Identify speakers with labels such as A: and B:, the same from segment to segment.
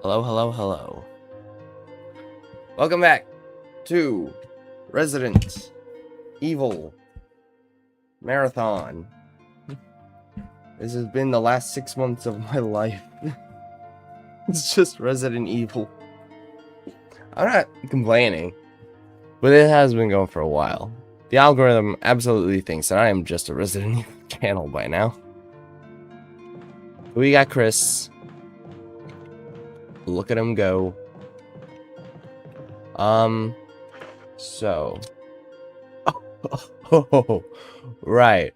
A: Hello, hello, hello. Welcome back to Resident Evil Marathon. This has been the last 6 months of my life. It's just Resident Evil. I'm not complaining, but it has been going for a while. The algorithm absolutely thinks that I am just a Resident Evil channel by now. We got Chris. Look at him go. So. Oh, right.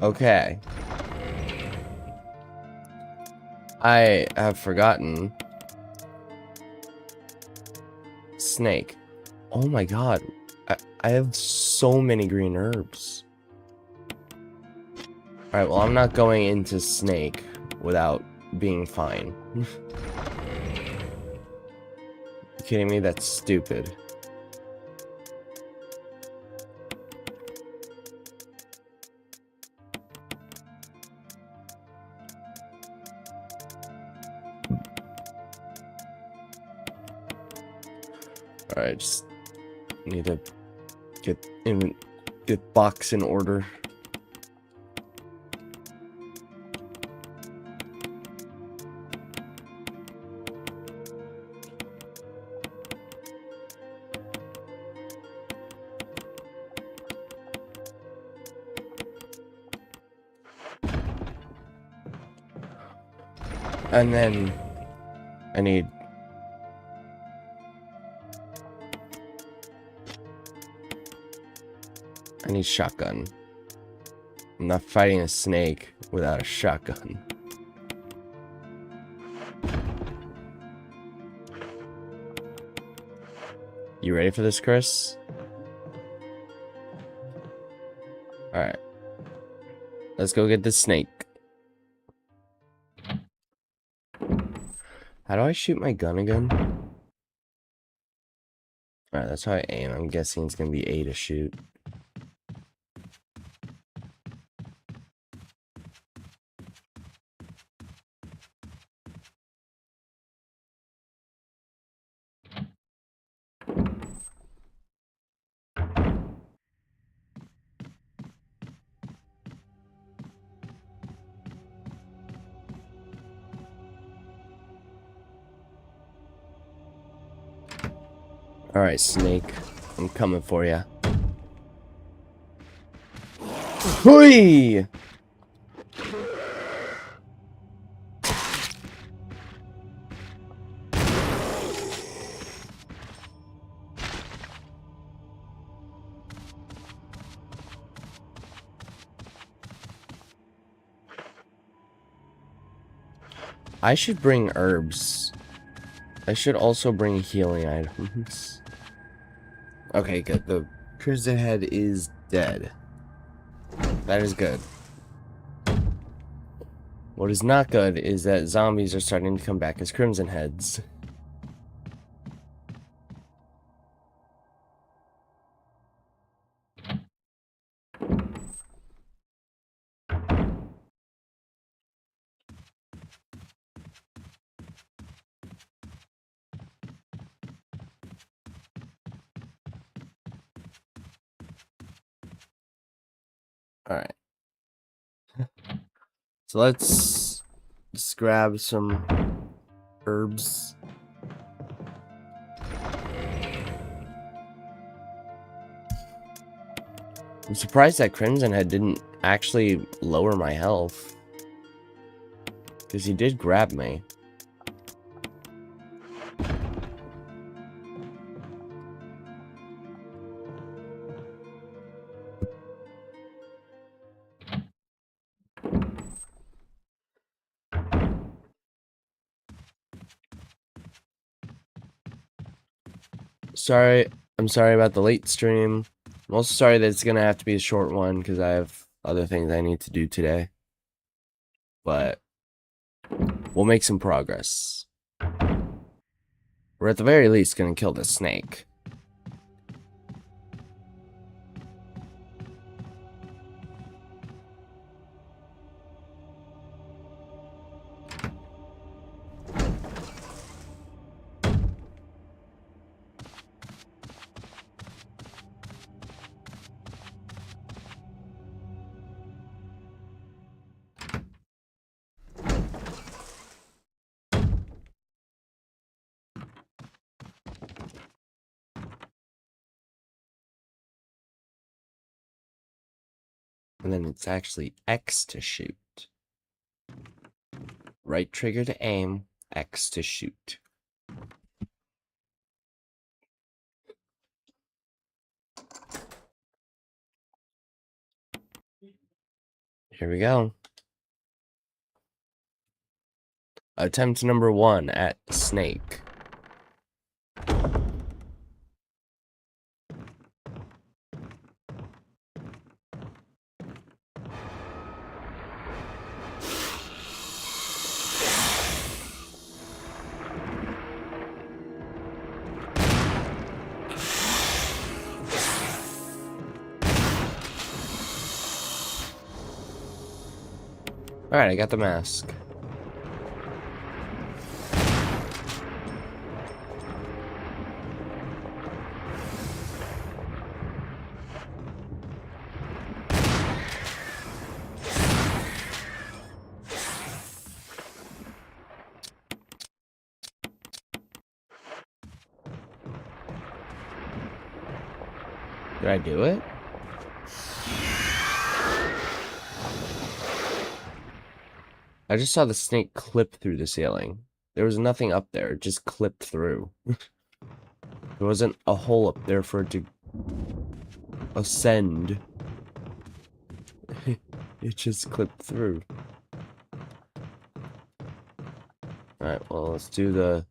A: Okay. I have forgotten. Snake. Oh my god. I have so many green herbs. Alright, well, I'm not going into Snake without being fine. You kidding me? That's stupid. Alright, just need to get box in order. And then I need shotgun. I'm not fighting a snake without a shotgun. You ready for this, Chris? Alright. Let's go get the snake. How do I shoot my gun again? Alright, that's how I aim. I'm guessing it's gonna be A to shoot. Alright, snake. I'm coming for ya. Hoi! I should bring herbs. I should also bring healing items. Okay, good. The Crimson Head is dead. That is good. What is not good is that zombies are starting to come back as Crimson Heads. Alright. So let's just grab some herbs. I'm surprised that Crimson Head didn't actually lower my health. Because he did grab me. Sorry, I'm sorry about the late stream. I'm also sorry that it's gonna have to be a short one because I have other things I need to do today. But we'll make some progress. We're at the very least gonna kill the snake. And then it's actually X to shoot. Right trigger to aim, X to shoot. Here we go. Attempt number 1 at snake. Alright, I got the mask. Did I do it? I just saw the snake clip through the ceiling. There was nothing up there, it just clipped through. There wasn't a hole up there for it to ascend. It just clipped through. Alright, well, let's do the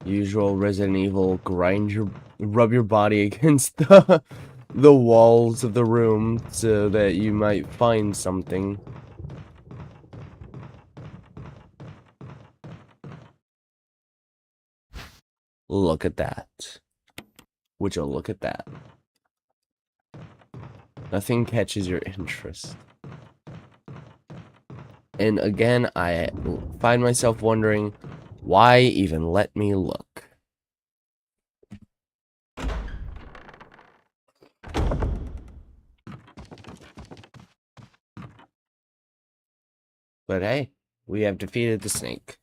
A: usual Resident Evil rub your body against the walls of the room so that you might find something. Look at that. Would you look at that? Nothing catches your interest. And again, I find myself wondering, why even let me look? But hey, we have defeated the snake.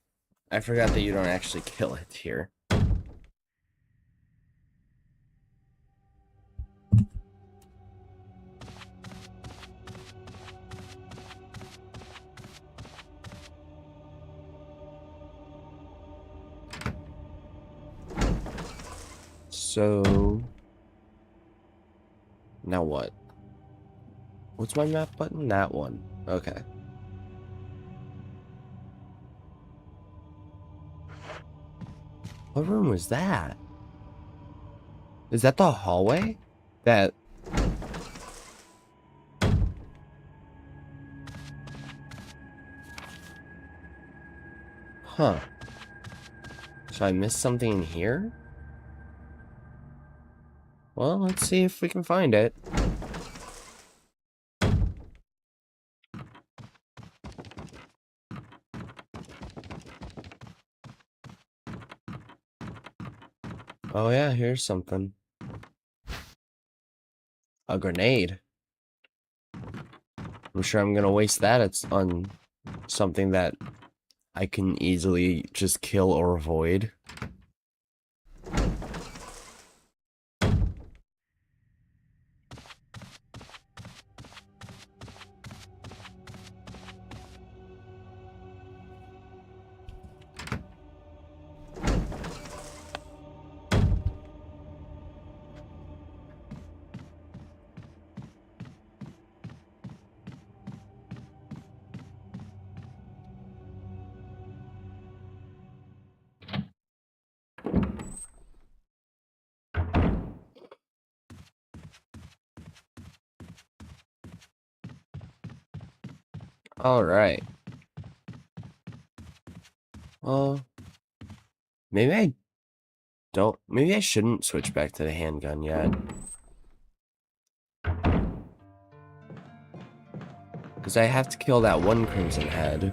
A: I forgot that you don't actually kill it here. So now what? What's my map button? That one. Okay. What room was that? Is that the hallway? That... Huh. So I missed something in here? Well, let's see if we can find it. Oh yeah, here's something. A grenade. I'm sure I'm gonna waste that on something that I can easily just kill or avoid. Alright. Well, maybe I shouldn't switch back to the handgun yet. Because I have to kill that one Crimson Head.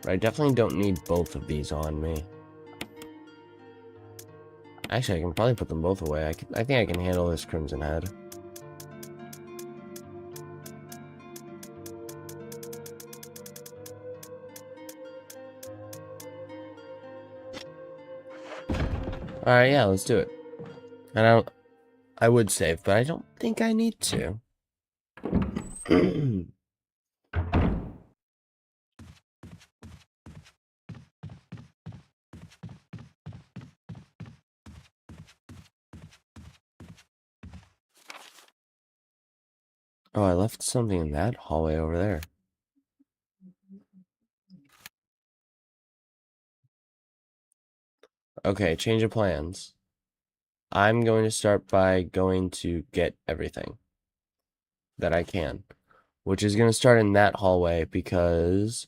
A: But I definitely don't need both of these on me. Actually, I can probably put them both away. I think I can handle this Crimson Head. Alright, yeah, let's do it. And I would save, but I don't think I need to. Oh, I left something in that hallway over there. Okay, change of plans. I'm going to start by going to get everything that I can, which is going to start in that hallway because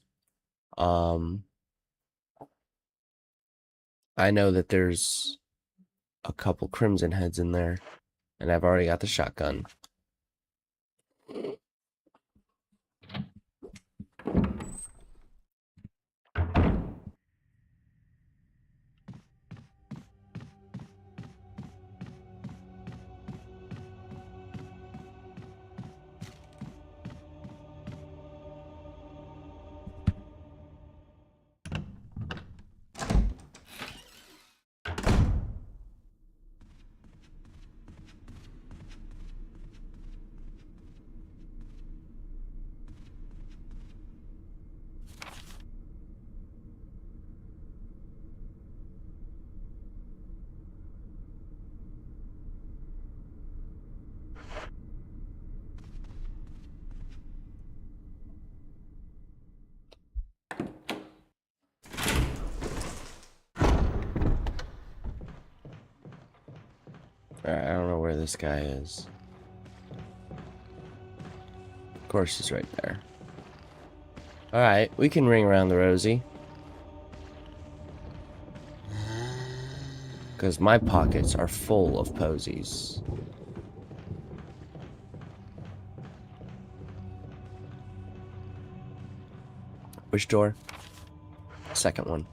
A: I know that there's a couple crimson heads in there, and I've already got the shotgun. Alright, I don't know where this guy is. Of course he's right there. Alright, we can ring around the rosy. Because my pockets are full of posies. Which door? Second one.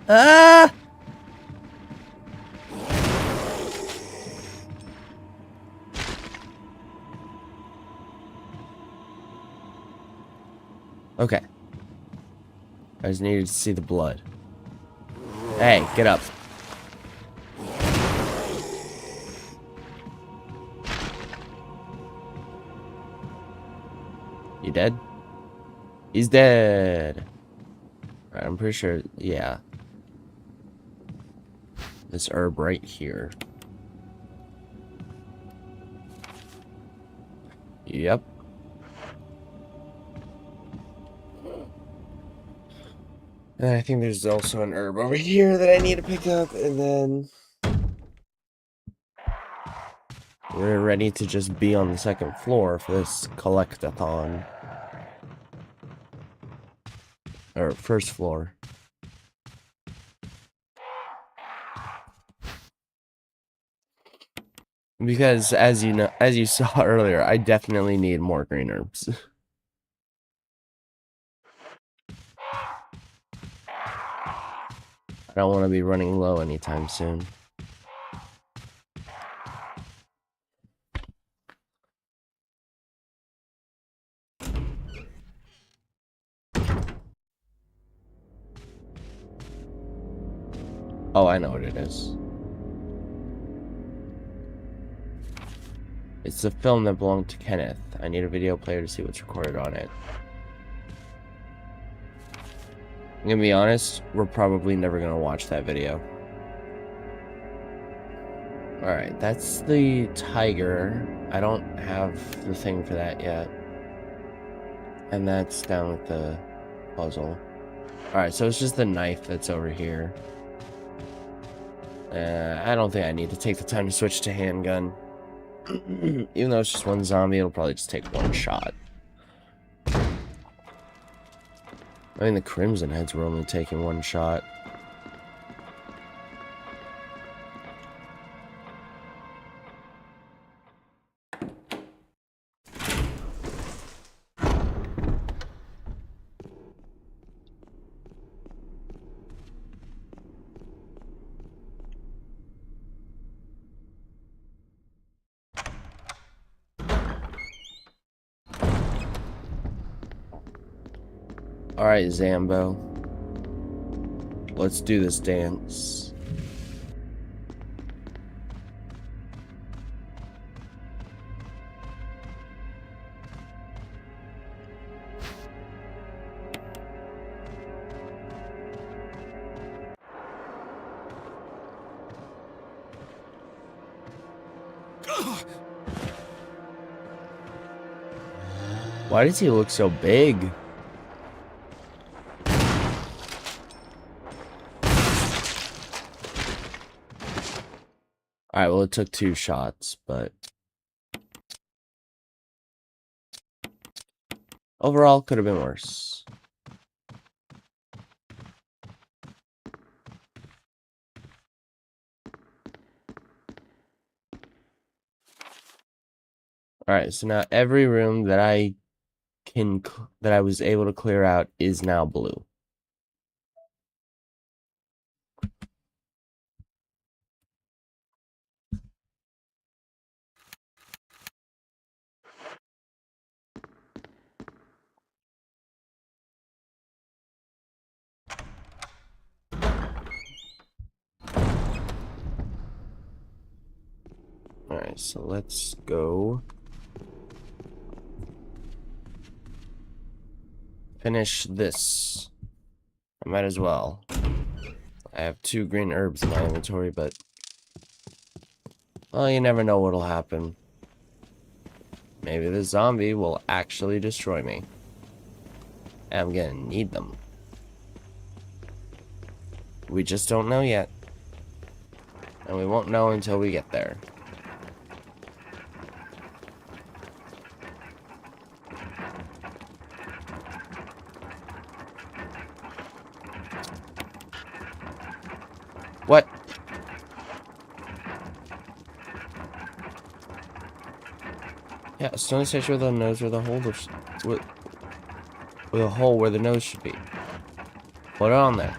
A: Ah! Okay. I just needed to see the blood. Hey, get up. You dead? He's dead. Alright, I'm pretty sure, yeah. This herb right here. Yep. And I think there's also an herb over here that I need to pick up, and then we're ready to just be on the second floor for this collectathon. Or first floor. Because as you know, as you saw earlier, I definitely need more green herbs. I don't want to be running low anytime soon. Oh, I know what it is. It's the film that belonged to Kenneth. I need a video player to see what's recorded on it. I'm gonna be honest, we're probably never gonna watch that video. Alright, that's the tiger. I don't have the thing for that yet. And that's down with the puzzle. Alright, so it's just the knife that's over here. I don't think I need to take the time to switch to handgun. Even though it's just one zombie, it'll probably just take one shot. I mean, the Crimson Heads were only taking one shot. Alright, Zambo. Let's do this dance. Why does he look so big? Alright, well, it took 2 shots, but overall, could have been worse. Alright, so now every room that I was able to clear out is now blue. Alright, so let's go finish this. I might as well. I have 2 green herbs in my inventory, but well, you never know what'll happen. Maybe the zombie will actually destroy me. And I'm gonna need them. We just don't know yet. And we won't know until we get there. What? Yeah, a stone statue with a nose where the hole with a hole where the nose should be. Put it on there.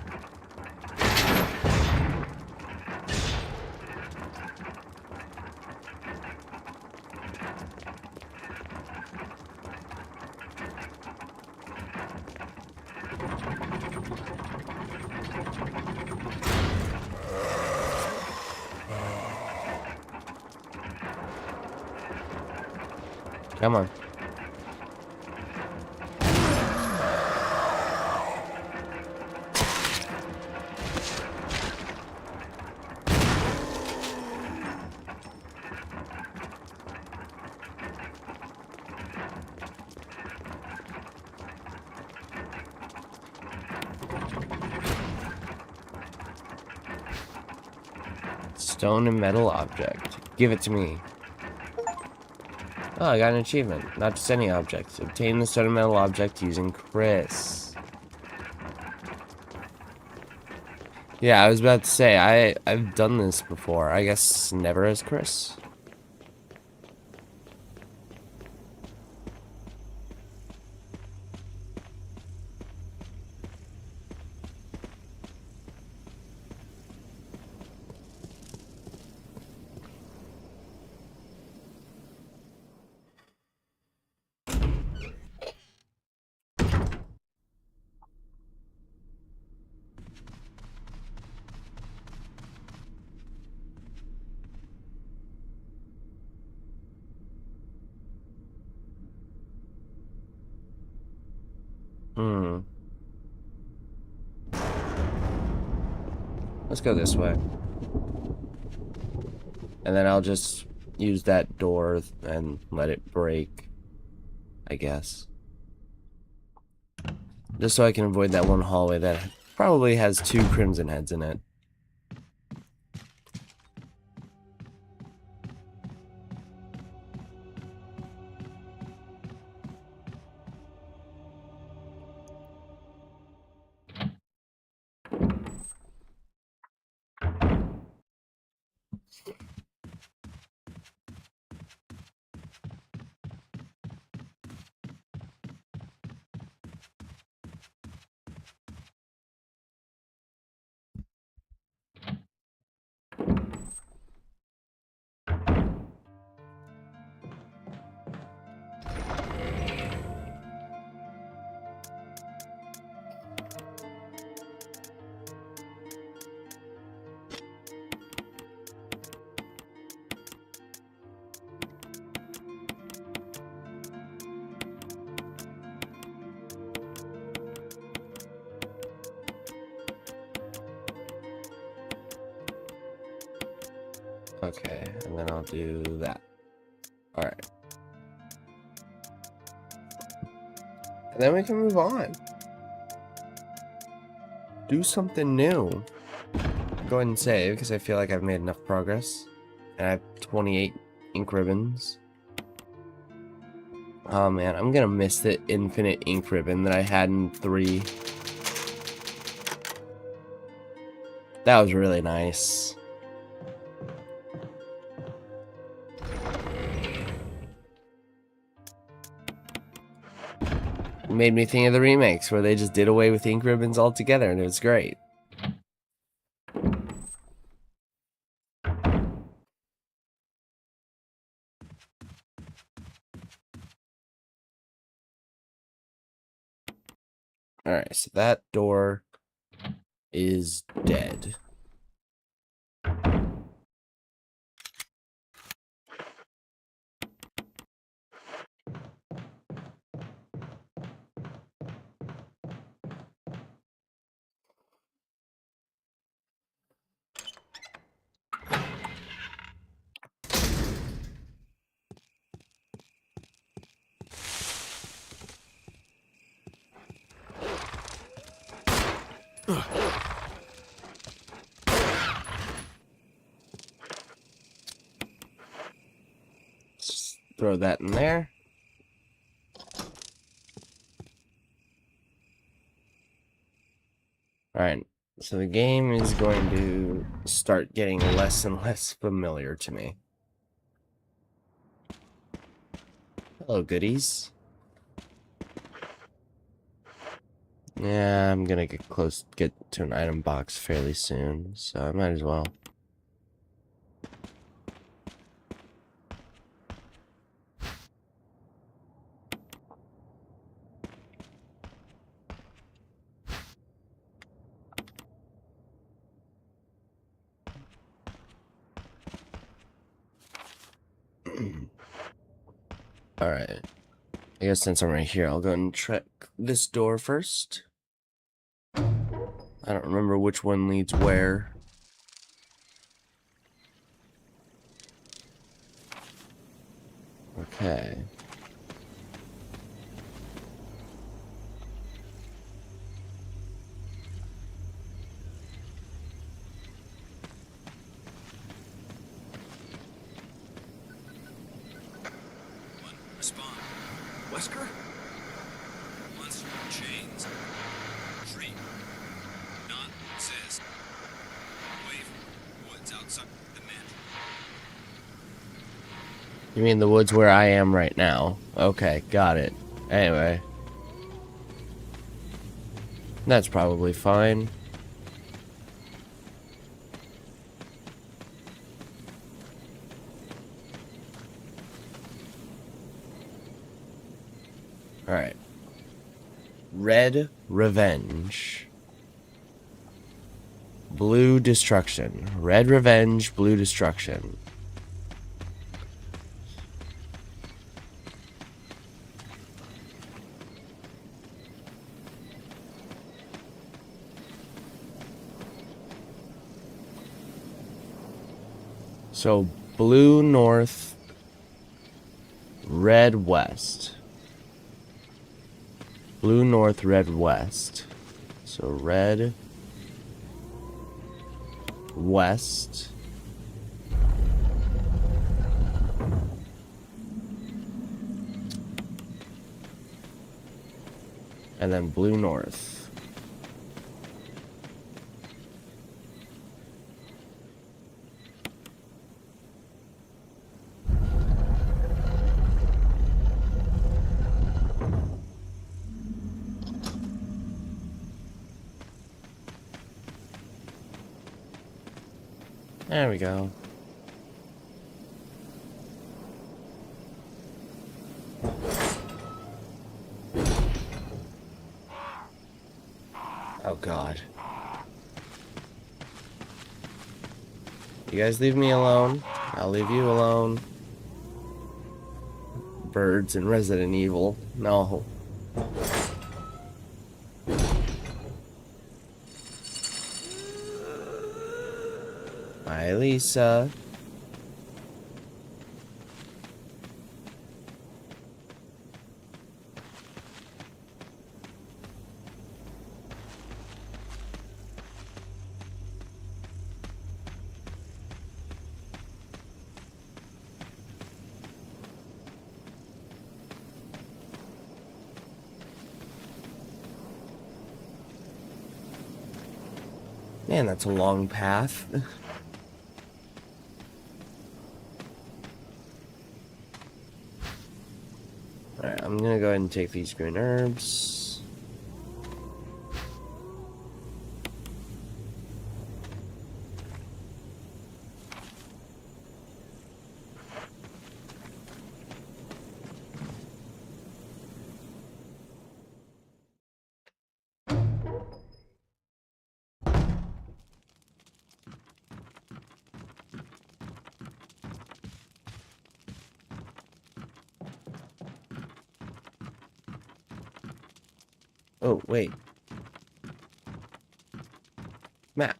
A: Come on. Stone and metal object. Give it to me. Oh, I got an achievement. Not just any object. Obtain the stone and metal object using Chris. Yeah, I was about to say, I've done this before. I guess never as Chris. Let's go this way. And then I'll just use that door and let it break, I guess. Just so I can avoid that one hallway that probably has 2 Crimson Heads in it. Okay, and then I'll do that. Alright. And then we can move on. Do something new. Go ahead and save, because I feel like I've made enough progress. And I have 28 ink ribbons. Oh man, I'm gonna miss the infinite ink ribbon that I had in 3. That was really nice. It made me think of the remakes where they just did away with ink ribbons altogether, and it was great. Alright, so that door is dead. Just throw that in there. Alright, so the game is going to start getting less and less familiar to me. Hello, goodies. Yeah, I'm gonna get to an item box fairly soon, so I might as well. Alright. I guess since I'm right here, I'll go and check this door first. I don't remember which one leads where. Okay.
B: Respond. Wesker? Monster chains. Tree. Not says. Wave. Woods outside the mansion.
A: You mean the woods where I am right now? Okay, got it. Anyway. That's probably fine. Alright. Red Revenge. Blue Destruction. Red Revenge, Blue Destruction. So, blue north, red west. Blue north, red west. So, red west. And then blue north. There we go. Oh God. You guys leave me alone. I'll leave you alone. Birds and Resident Evil. No. Hi, Lisa. Man, that's a long path. Alright, I'm gonna go ahead and take these green herbs. Oh, wait. Map.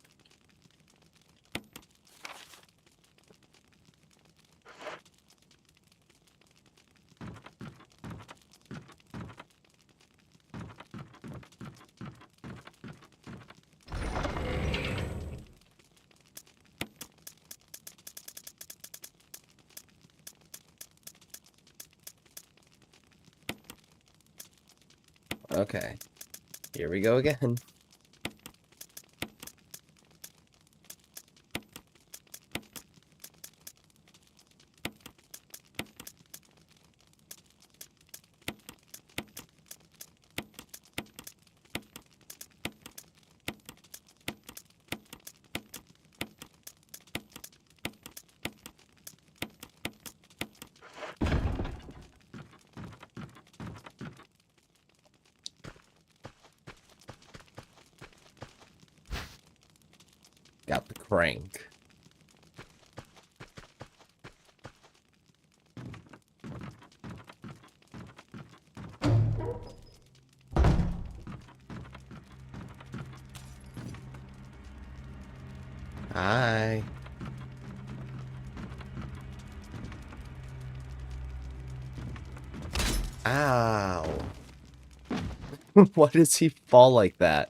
A: Okay. Here we go again. Got the crank. Hi. Ow. Why does he fall like that?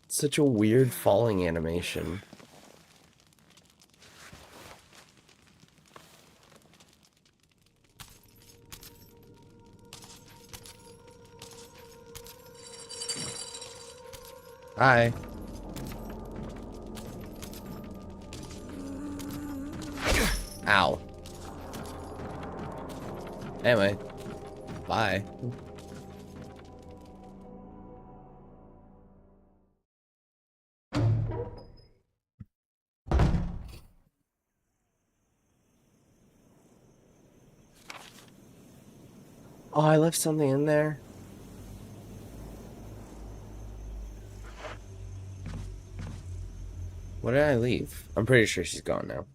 A: Such a weird falling animation. Hi. Ow. Anyway. Bye. Oh, I left something in there. What did I leave? I'm pretty sure she's gone now.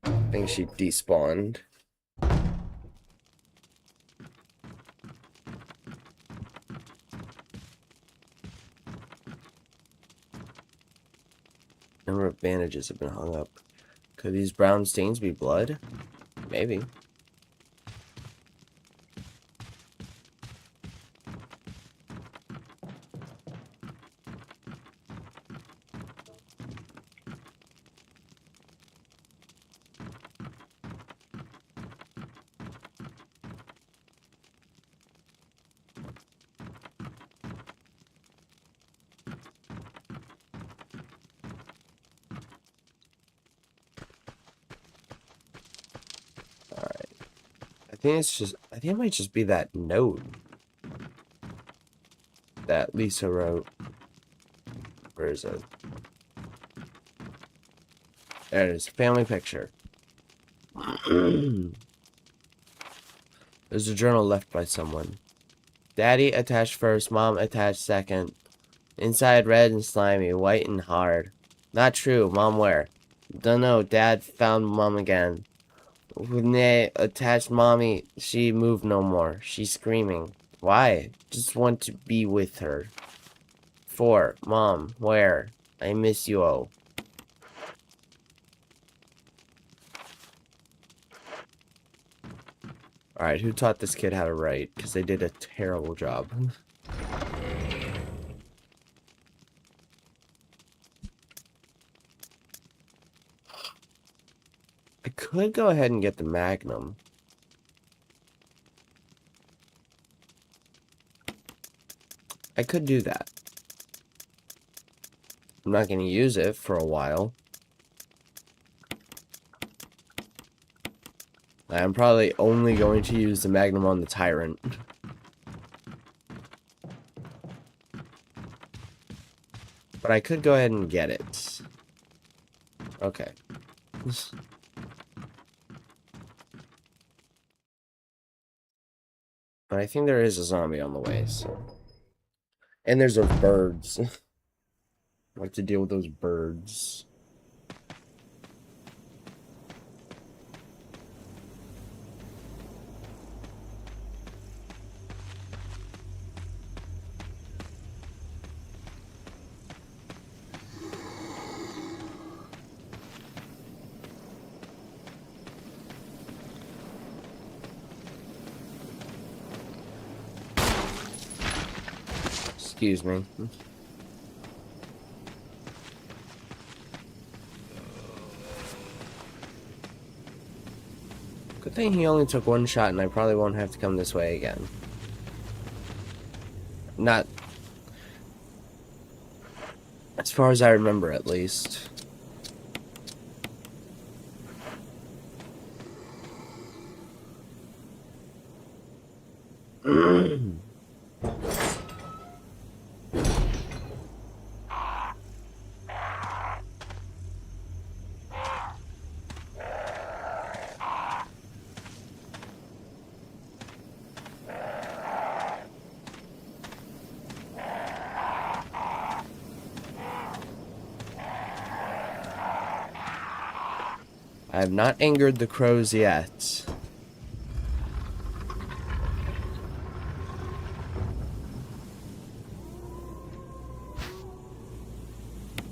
A: I think she despawned. Number of bandages have been hung up. Could these brown stains be blood? Maybe. I think it might just be that note that Lisa wrote. Where is it? There it is. Family picture. There's a journal left by someone. Daddy attached first, Mom attached second. Inside red and slimy, white and hard. Not true. Mom where? Dunno. Dad found Mom again. When they attached Mommy, she moved no more. She's screaming. Why? Just want to be with her. 4. Mom, where? I miss you all. Alright, who taught this kid how to write? Because they did a terrible job. I could go ahead and get the Magnum. I could do that. I'm not going to use it for a while. I'm probably only going to use the Magnum on the Tyrant. But I could go ahead and get it. Okay. But I think there is a zombie on the way, so. And there's those birds. I like to deal with those birds. Excuse me. Good thing he only took one shot and I probably won't have to come this way again. Not as far as I remember, at least. I have not angered the crows yet.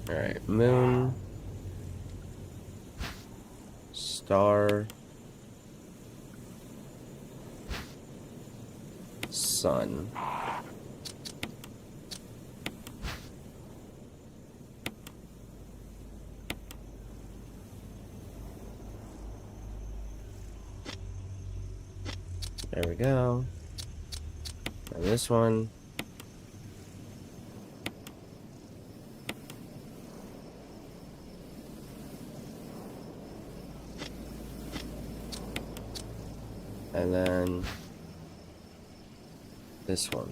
A: Alright, moon. Star. Sun. There we go. And this one. And then this one.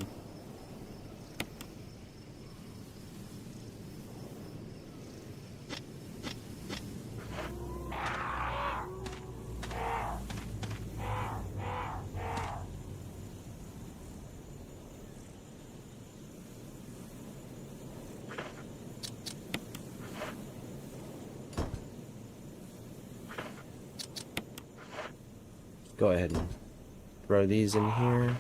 A: Go ahead and throw these in here.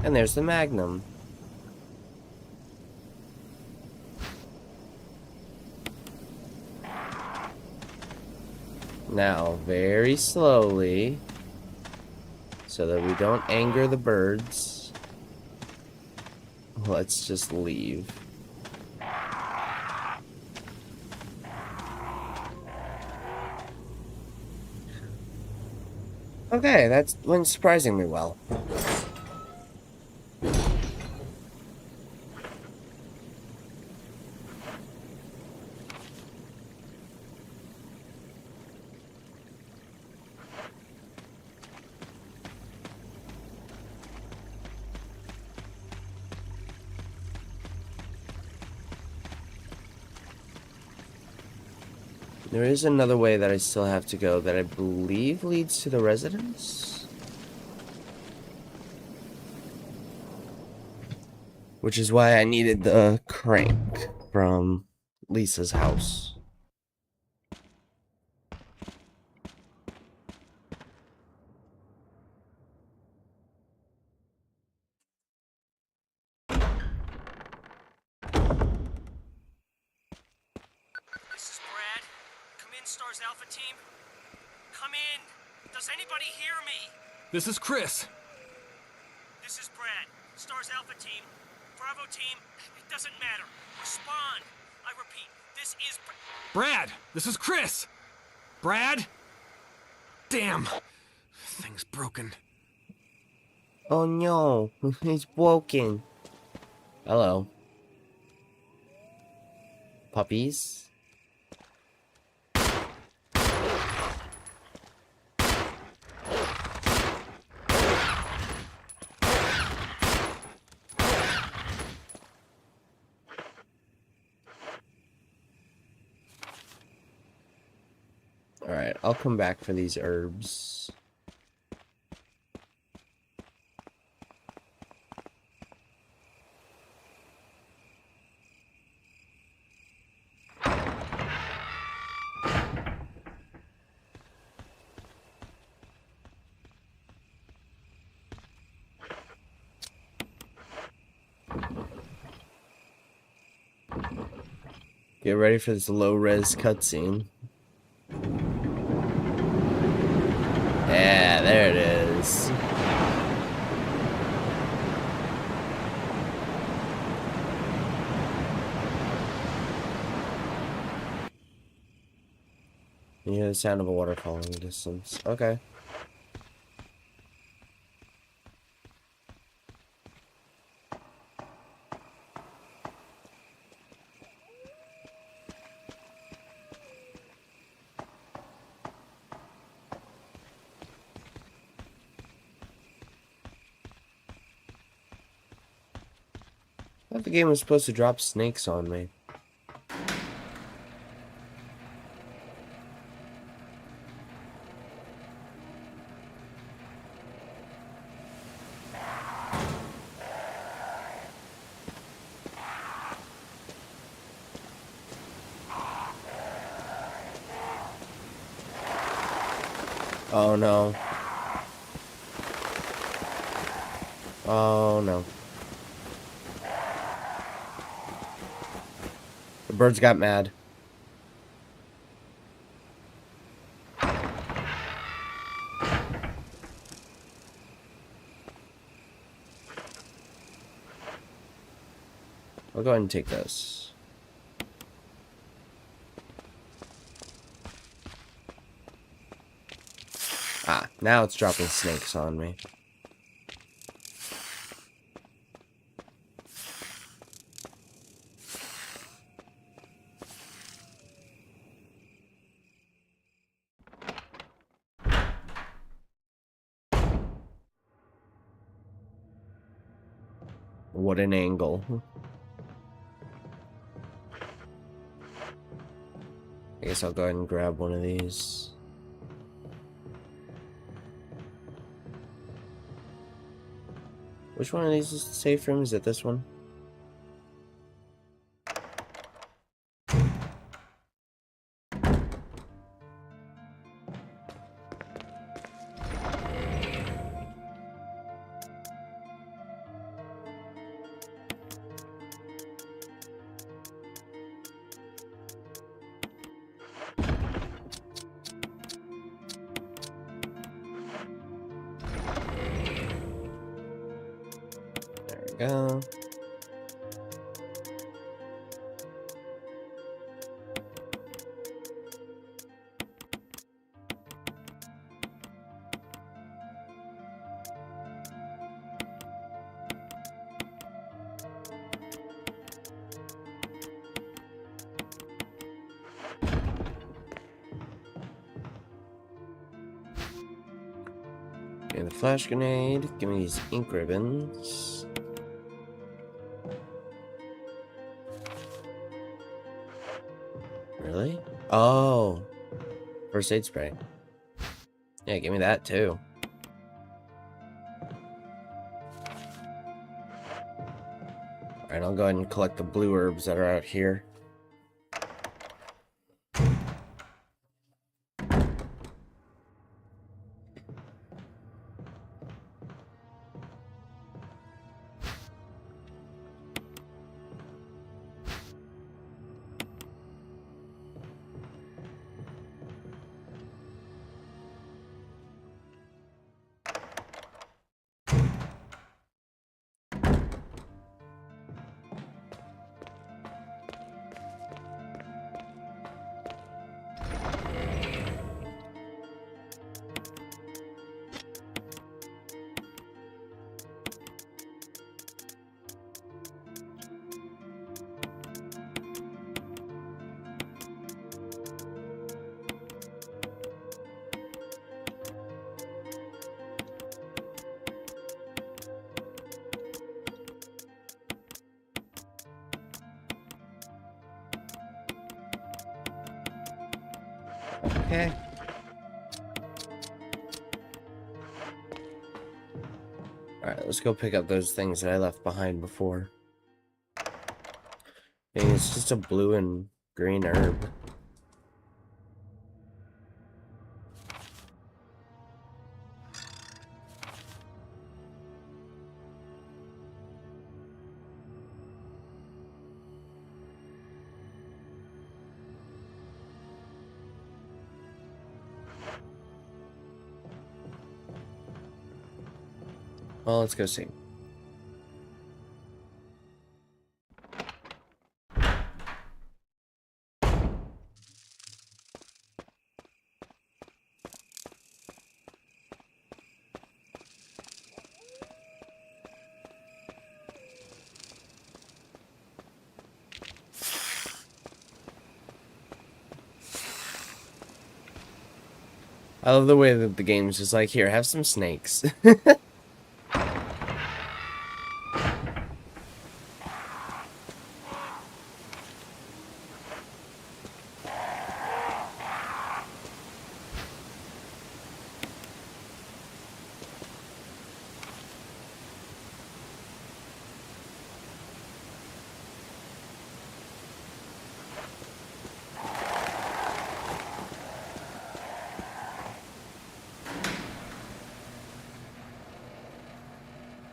A: And there's the Magnum. Now, very slowly, so that we don't anger the birds, let's just leave. Okay, that went surprisingly well. There is another way that I still have to go that I believe leads to the residence. Which is why I needed the crank from Lisa's house.
C: This is Brad. Come in, Stars Alpha Team. Come in. Does anybody hear me?
B: This is Chris.
C: This is Brad. Stars Alpha Team. Bravo Team. It doesn't matter. Respond. I repeat, this is
B: Brad, this is Chris. Brad? Damn. Thing's broken.
A: Oh no, it's broken. Hello. Puppies? Alright, I'll come back for these herbs. Get ready for this low-res cutscene. Yeah, there it is. You hear the sound of a waterfall in the distance. Okay. I thought the game was supposed to drop snakes on me. Oh no. Oh no. The birds got mad. I'll go ahead and take this. Ah, now it's dropping snakes on me. What an angle. I guess I'll go ahead and grab one of these. Which one of these is the safe room? Is it this one? There we go. And the flash grenade. Give me these ink ribbons. Really? Oh. First aid spray. Yeah, give me that too. Alright, I'll go ahead and collect the blue herbs that are out here. Okay. Alright, let's go pick up those things that I left behind before. And it's just a blue and green herb. Well, let's go see. I love the way that the game's just like, here, have some snakes.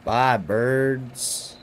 A: Bye, birds.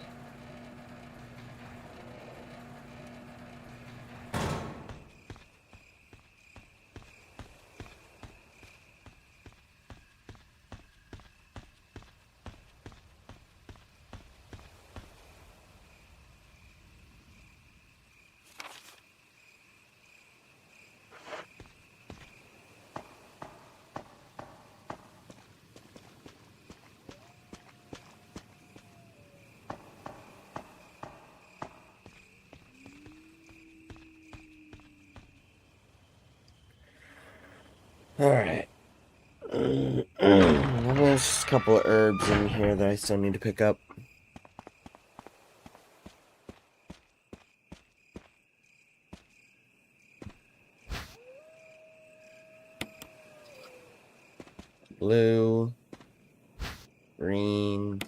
A: Alright. There's just a couple of herbs in here that I still need to pick up. Blue. Green.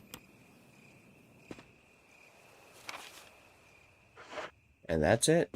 A: And that's it.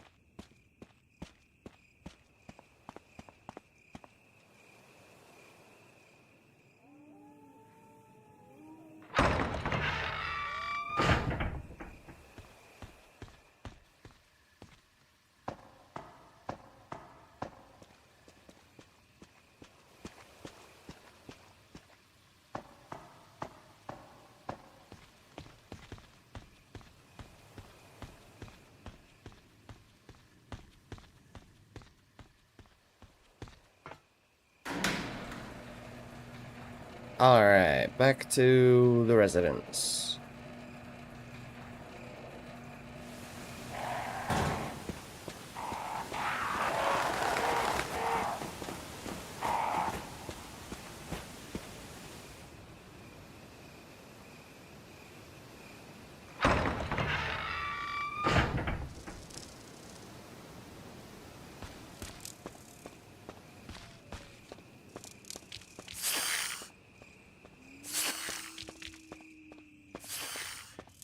A: Alright, back to the residence.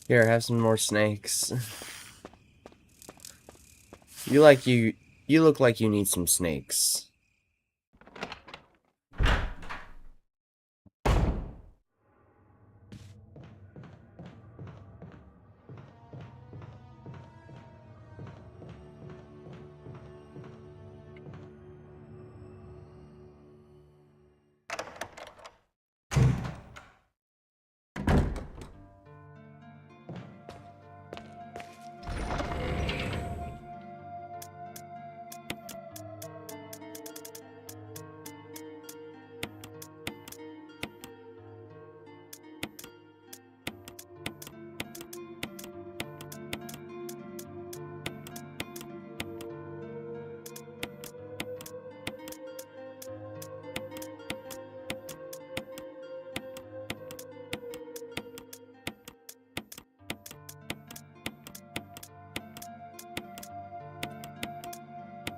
A: Here, have some more snakes. You look like you need some snakes.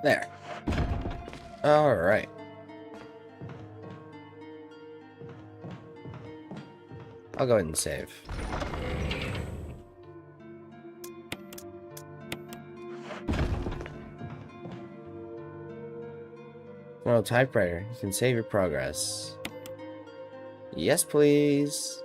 A: There. Alright. I'll go ahead and save. No typewriter. You can save your progress. Yes, please.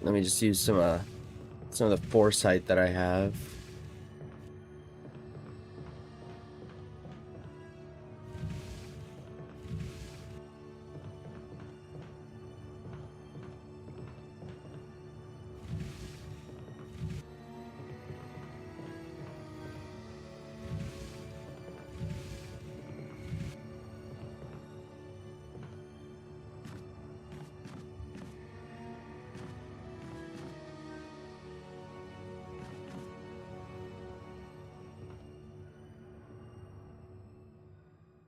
A: Let me just use some of the foresight that I have.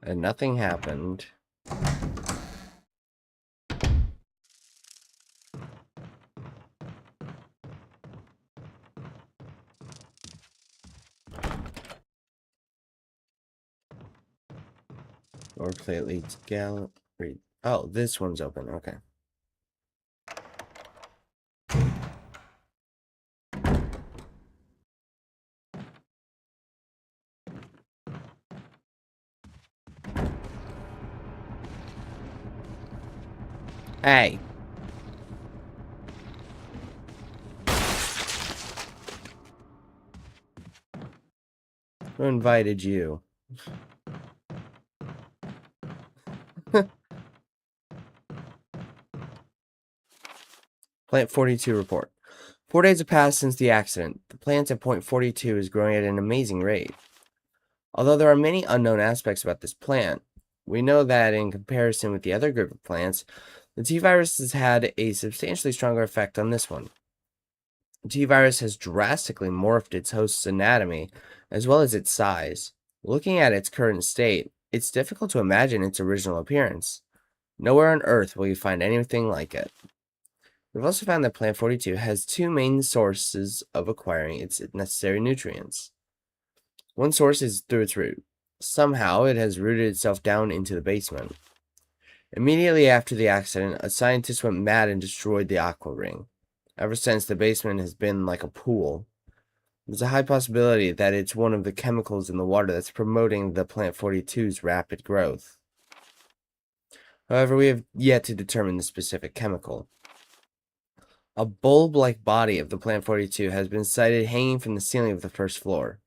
A: And nothing happened. Or plate leads gallery. Oh, this one's open. Okay. Hey. Who invited you? Plant 42 report. 4 days have passed since the accident. The plant at point 42 is growing at an amazing rate. Although there are many unknown aspects about this plant, we know that in comparison with the other group of plants, the T-virus has had a substantially stronger effect on this one. The T-virus has drastically morphed its host's anatomy, as well as its size. Looking at its current state, it's difficult to imagine its original appearance. Nowhere on Earth will you find anything like it. We've also found that Plant 42 has two main sources of acquiring its necessary nutrients. One source is through its root. Somehow, it has rooted itself down into the basement. Immediately after the accident, a scientist went mad and destroyed the aqua ring. Ever since, the basement has been like a pool. There's a high possibility that it's one of the chemicals in the water that's promoting the Plant 42's rapid growth. However, we have yet to determine the specific chemical. A bulb-like body of the Plant 42 has been sighted hanging from the ceiling of the first floor.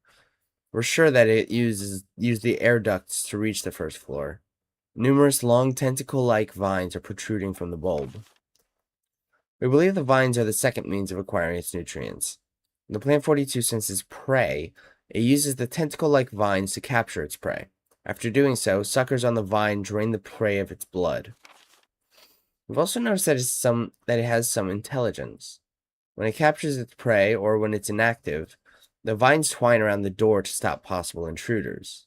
A: We're sure that it used the air ducts to reach the first floor. Numerous long tentacle-like vines are protruding from the bulb. We believe the vines are the second means of acquiring its nutrients. When the Plant 42 senses prey, it uses the tentacle-like vines to capture its prey. After doing so, suckers on the vine drain the prey of its blood. We've also noticed that it has some intelligence. When it captures its prey, or when it's inactive, the vines twine around the door to stop possible intruders.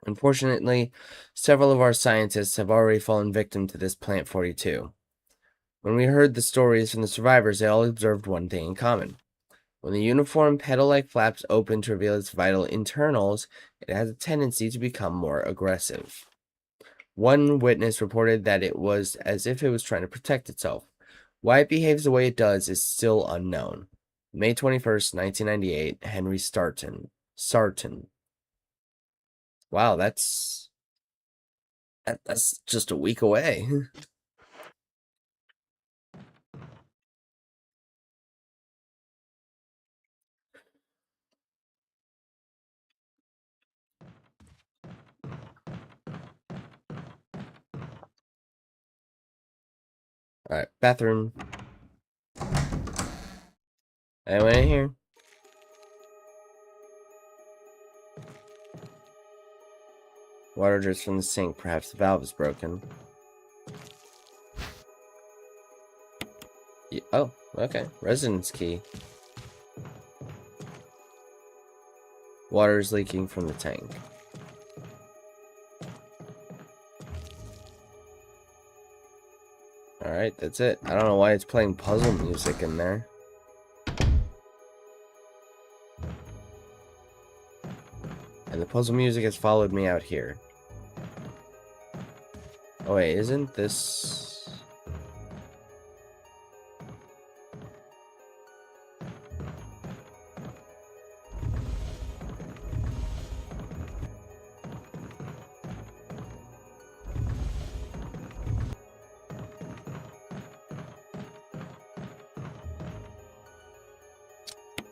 A: Unfortunately, several of our scientists have already fallen victim to this Plant 42. When we heard the stories from the survivors, they all observed one thing in common. When the uniform petal-like flaps open to reveal its vital internals, it has a tendency to become more aggressive. One witness reported that it was as if it was trying to protect itself. Why it behaves the way it does is still unknown. May 21st, 1998, Henry Sarton. Wow, that's just a week away. Alright, bathroom. Anyone in here? Water drips from the sink. Perhaps the valve is broken. Oh, okay. Residence key. Water is leaking from the tank. Alright, that's it. I don't know why it's playing puzzle music in there. And the puzzle music has followed me out here. Oh wait, isn't this...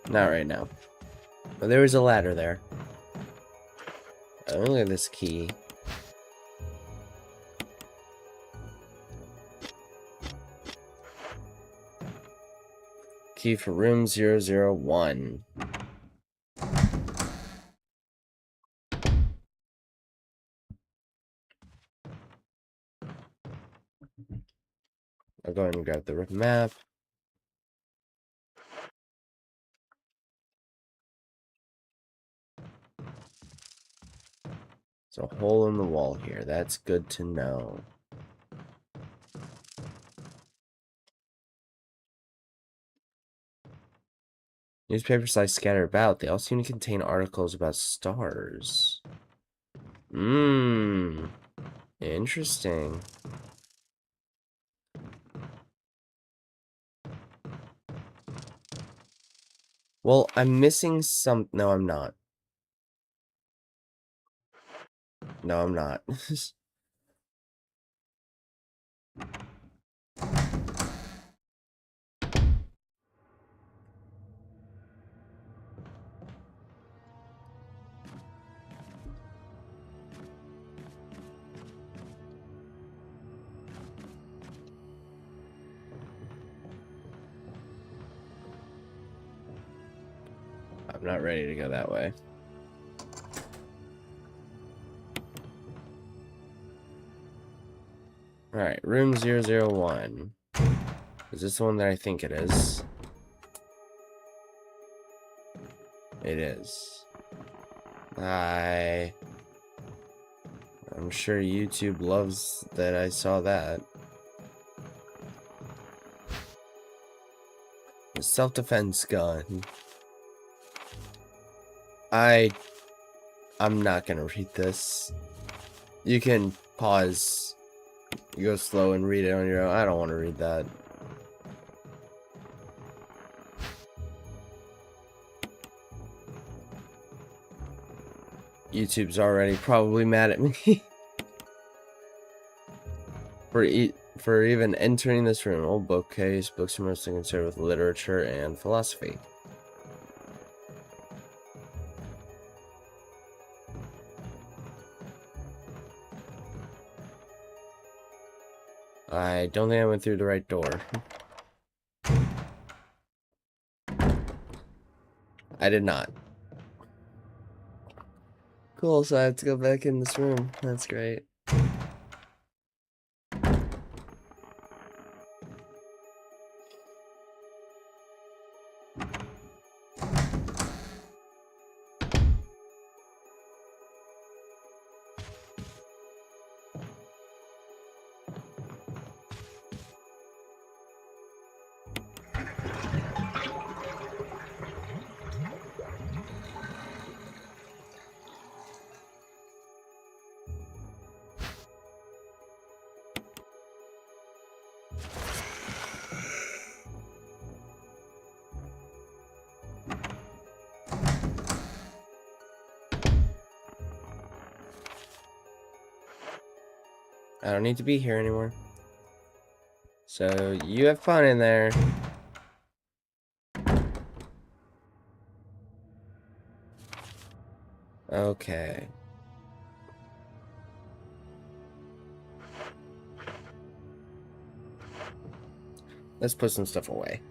A: Not right now. But there was a ladder there. Oh, look at this key. Key for room 001. I'll go ahead and grab the map. There's a hole in the wall here. That's good to know. Newspapers lie scattered about. They all seem to contain articles about stars. Interesting. Well, I'm missing some... No, I'm not. No, I'm not. I'm not ready to go that way. Alright, room 001. Is this the one that I think it is? It is. I'm sure YouTube loves that I saw that. The self-defense gun. I'm not gonna read this. You can pause. You go slow and read it on your own. I don't want to read that. YouTube's already probably mad at me for even entering this room. Old bookcase. Books are mostly concerned with literature and philosophy. I don't think I went through the right door. I did not. Cool, so I have to go back in this room. That's great. I don't need to be here anymore. So, you have fun in there. Okay. Let's put some stuff away.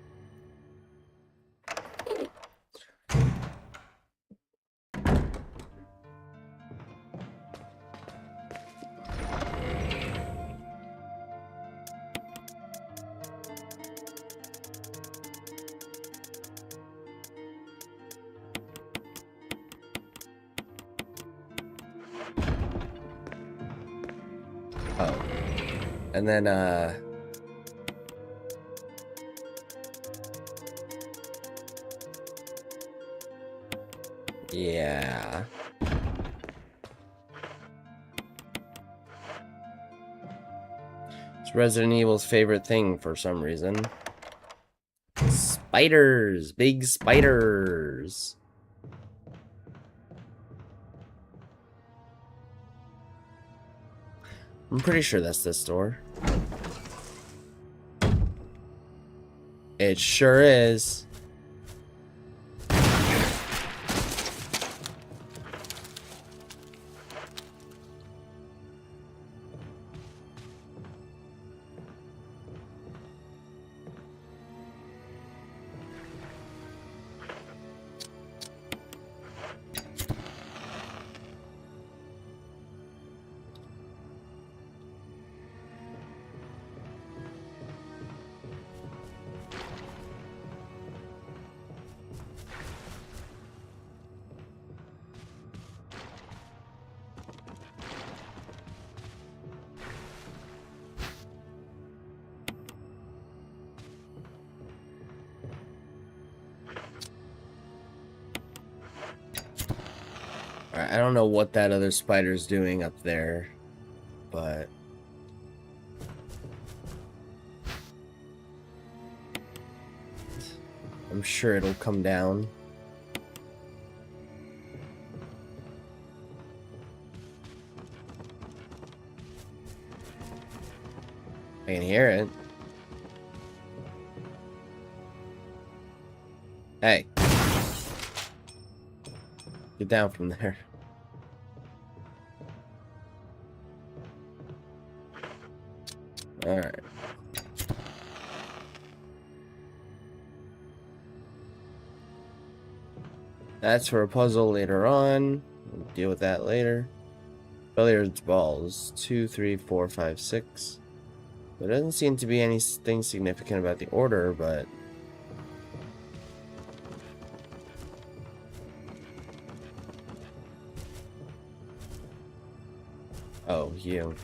A: Oh. And then, yeah. It's Resident Evil's favorite thing for some reason. Spiders! Big spiders! I'm pretty sure that's this door. It sure is. I don't know what that other spider's doing up there, but I'm sure it'll come down. I can hear it. Hey. Get down from there. Alright. That's for a puzzle later on. We'll deal with that later. Billiards balls. 2, 3, 4, 5, 6. There doesn't seem to be anything significant about the order, but... Oh, you.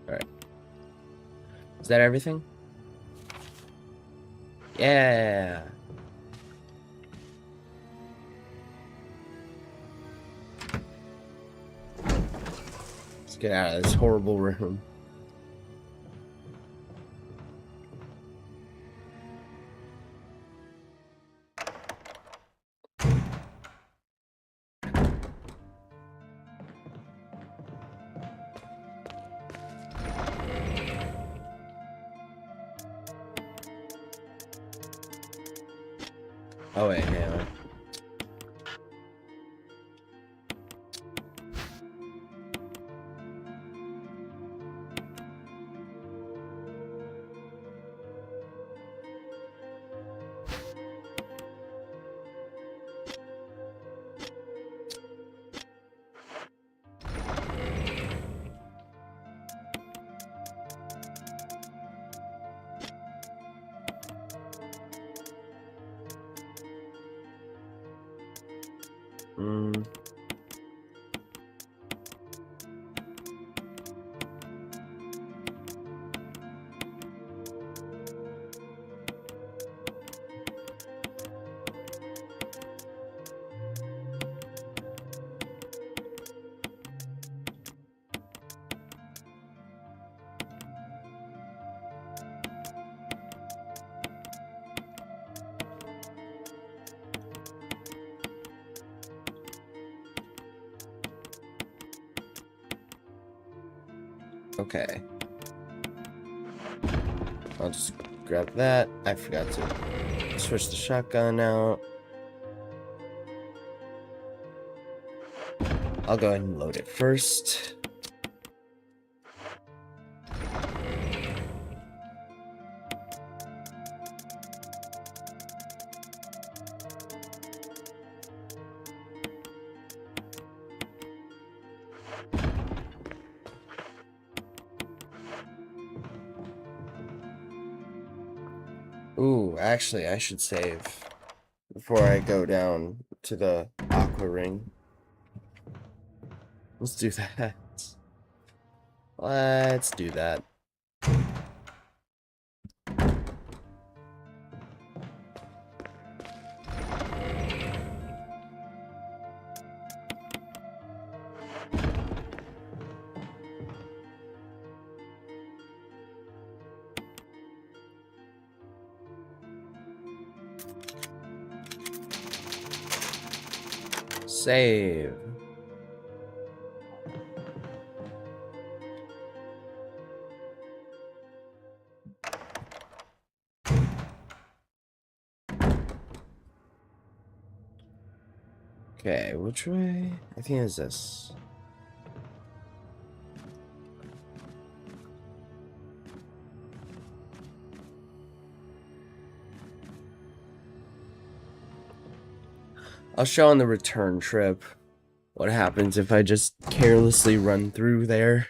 A: Alright. Is that everything? Yeah. Let's get out of this horrible room. Oh wait, hang on. Okay. I'll just grab that. I forgot to switch the shotgun out. I'll go ahead and load it first. Ooh, actually, I should save before I go down to the Aqua Ring. Let's do that. Let's do that. Save. Okay, which way? I think it's this. I'll show on the return trip what happens if I just carelessly run through there.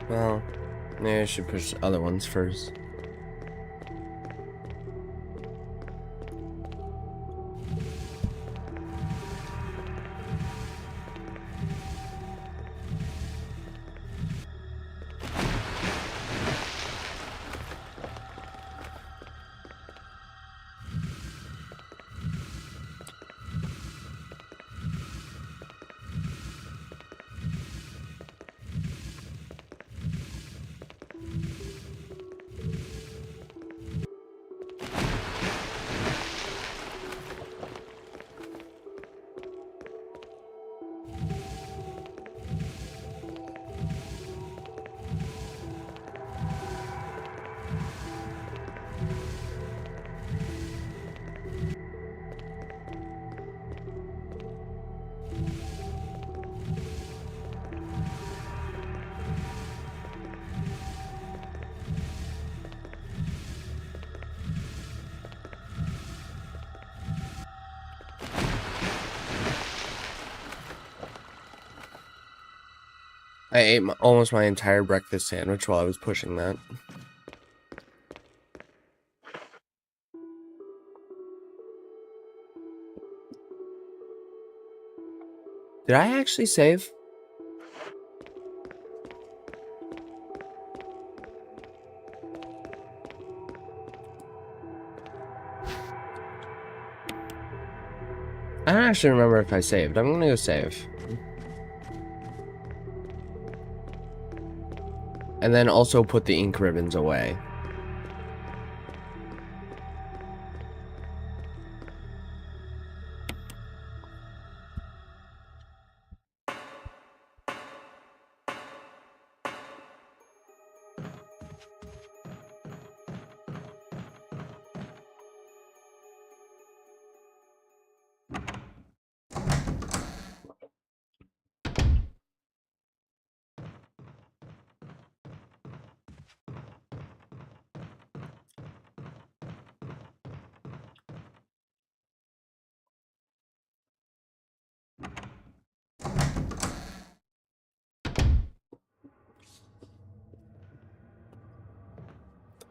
A: Well, maybe I should push the other ones first. I ate almost my entire breakfast sandwich while I was pushing that. Did I actually save? I don't actually remember if I saved. I'm gonna go save. And then also put the ink ribbons away.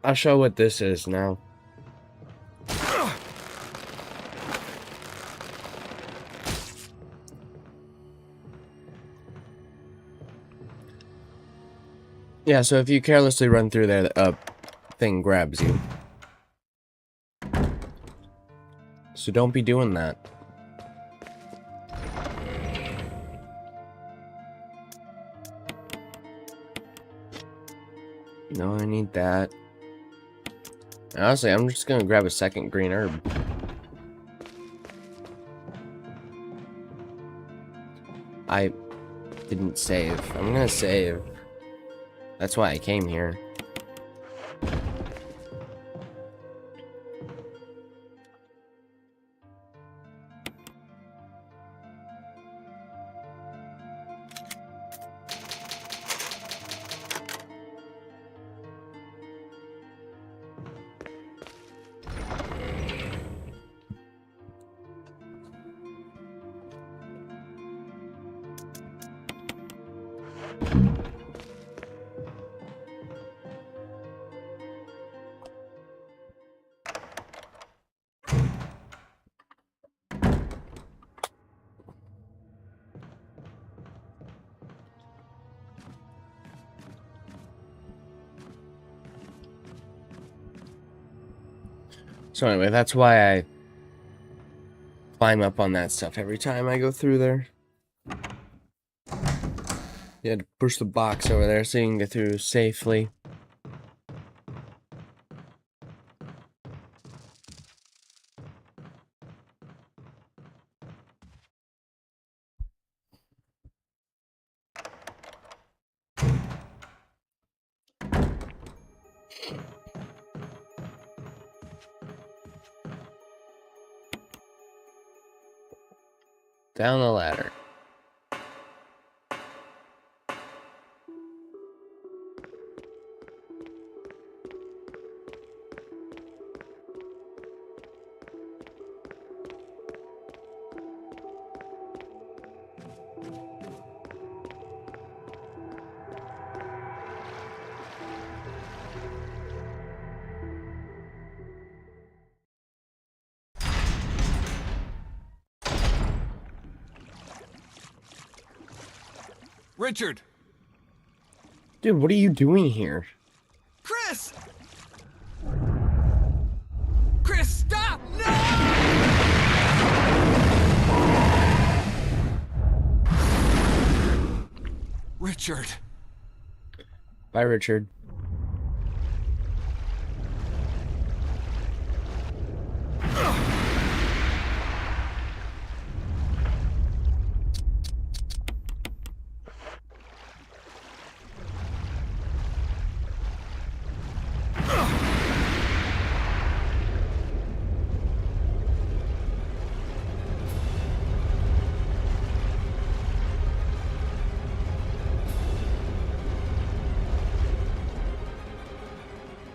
A: I'll show what this is now. Yeah, so if you carelessly run through there, the thing grabs you. So don't be doing that. No, I need that. Honestly, I'm just gonna grab a second green herb. I didn't save. I'm gonna save. That's why I came here. So anyway, that's why I climb up on that stuff every time I go through there. You had to push the box over there so you can get through safely. Down the ladder.
B: Richard!
A: Dude, what are you doing here?
B: Chris! Chris, stop! No! Richard.
A: Bye, Richard.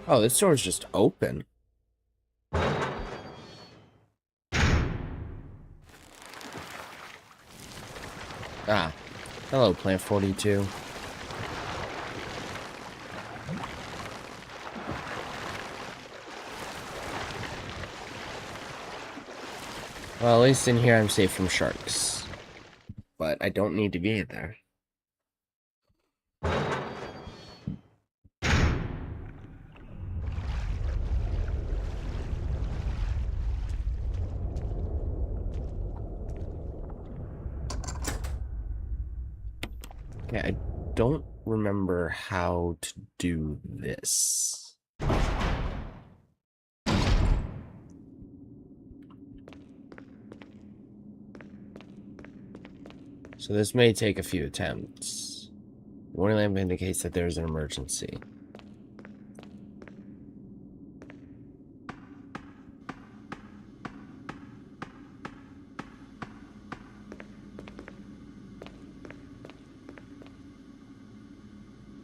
A: Oh, this door's just open. Ah. Hello, Plant 42. Well, at least in here I'm safe from sharks. But I don't need to be in there. Okay, I don't remember how to do this. So this may take a few attempts. Warning lamp indicates that there's an emergency.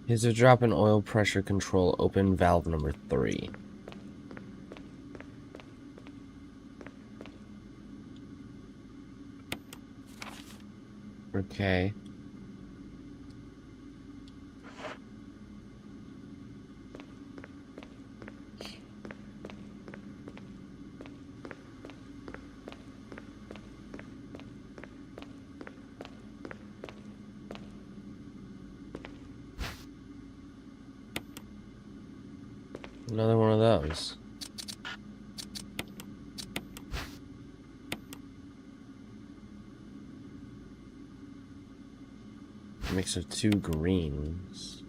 A: Here's a drop in oil pressure control, open valve number 3. Okay. Another one of those. A mix of 2 greens.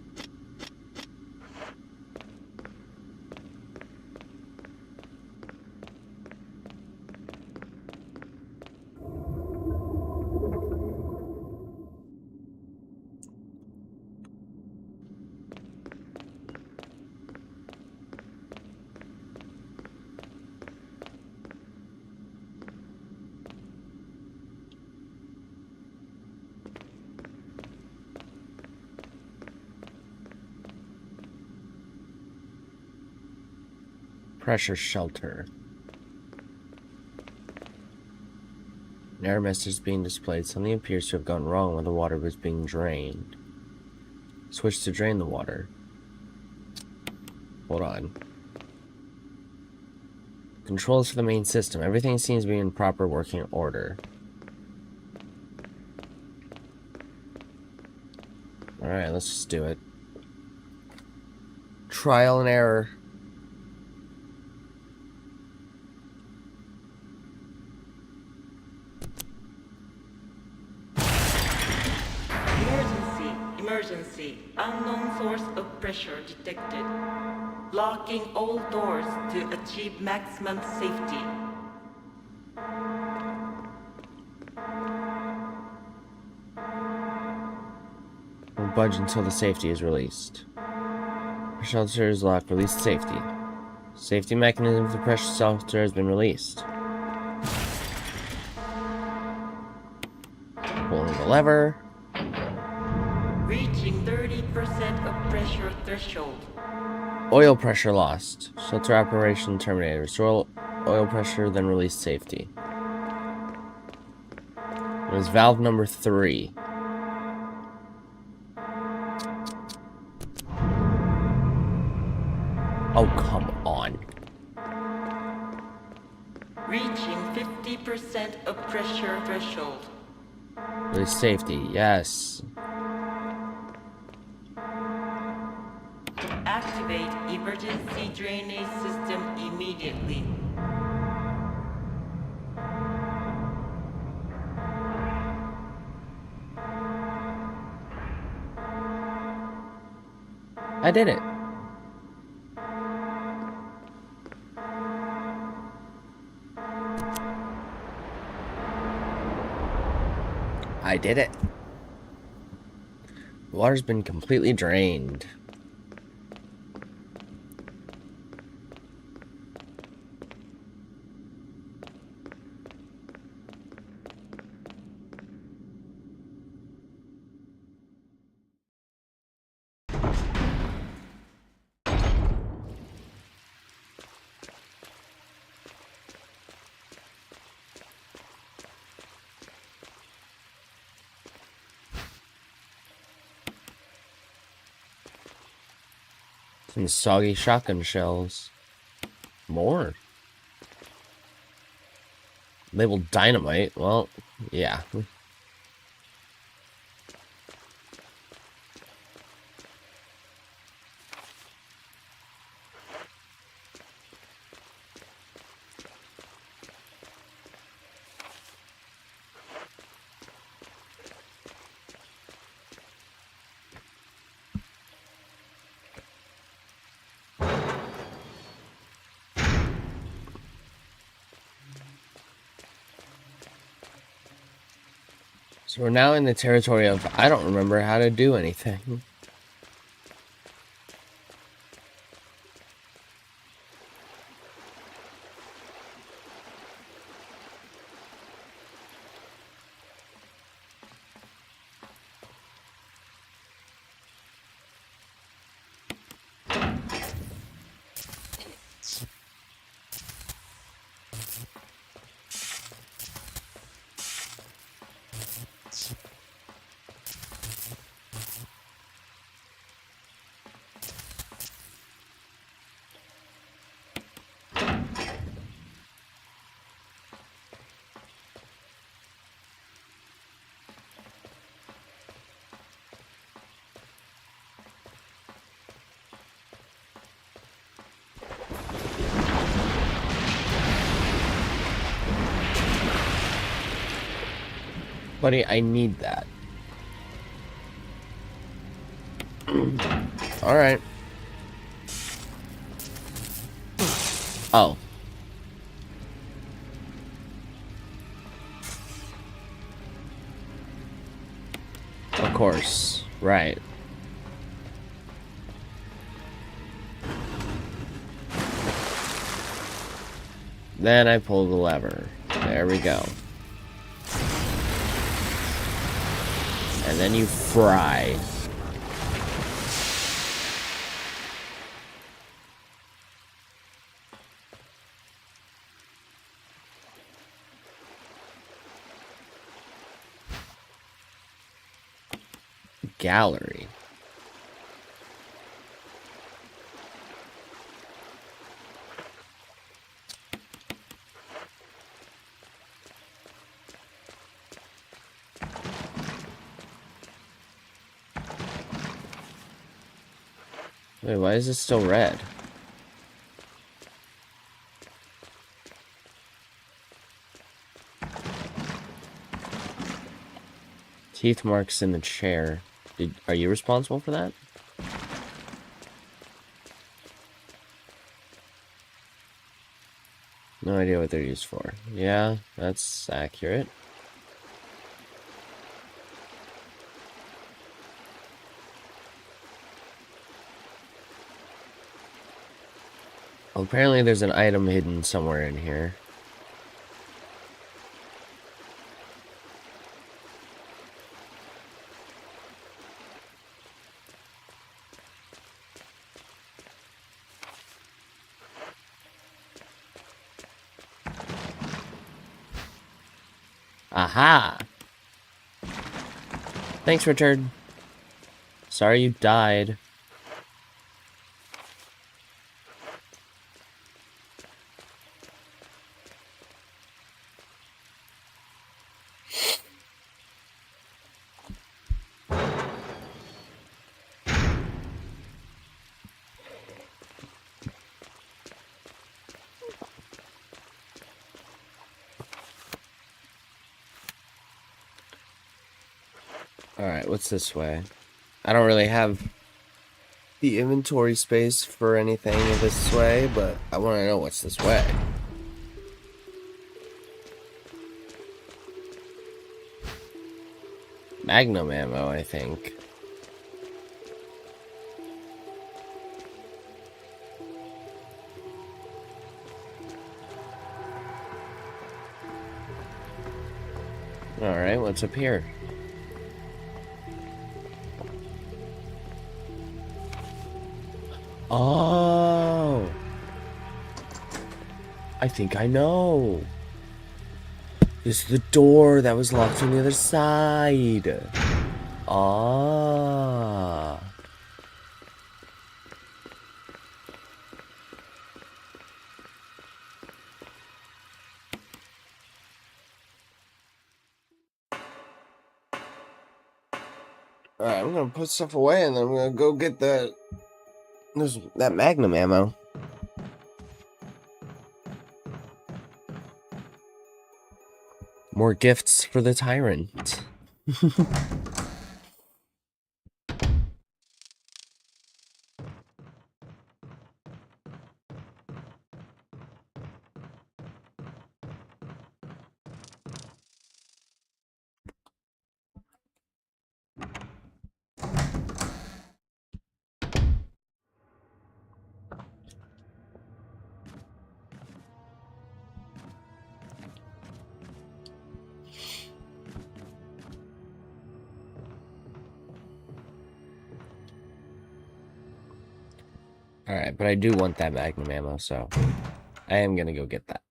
A: Pressure shelter. An error message is being displayed. Something appears to have gone wrong when the water was being drained. Switch to drain the water. Hold on. Controls for the main system. Everything seems to be in proper working order. Alright, let's just do it. Trial and error.
D: Emergency. Unknown source of pressure detected. Locking all doors to achieve maximum safety.
A: Won't budge until the safety is released. Shelter is locked. Release safety. Safety mechanism for the pressure shelter has been released. Pulling the lever.
D: Reaching 30% of pressure threshold.
A: Oil pressure lost. Shelter operation terminated. Restore oil pressure, then release safety. It was valve number 3. Oh, come on.
D: Reaching 50% of pressure threshold.
A: Release safety, yes.
D: Activate emergency drainage system immediately.
A: I did it. I did it. The water's been completely drained. Some soggy shotgun shells. More. Labeled dynamite. Well, yeah. So we're now in the territory of I don't remember how to do anything. Buddy, I need that. Alright. Oh. Of course. Right. Then I pull the lever. There we go. And then you fry. gallery. Wait, why is it still red? Teeth marks in the chair. Are you responsible for that? No idea what they're used for. Yeah, that's accurate. Well, apparently there's an item hidden somewhere in here. Aha! Thanks, Richard. Sorry you died. Alright, what's this way? I don't really have the inventory space for anything this way, but I want to know what's this way. Magnum ammo, I think. Alright, what's up here? Oh, I think I know. This is the door that was locked on the other side. Ah. Alright, I'm gonna put stuff away and then I'm gonna go get that Magnum ammo. More gifts for the tyrant. Alright, but I do want that Magnum ammo, so I am gonna go get that.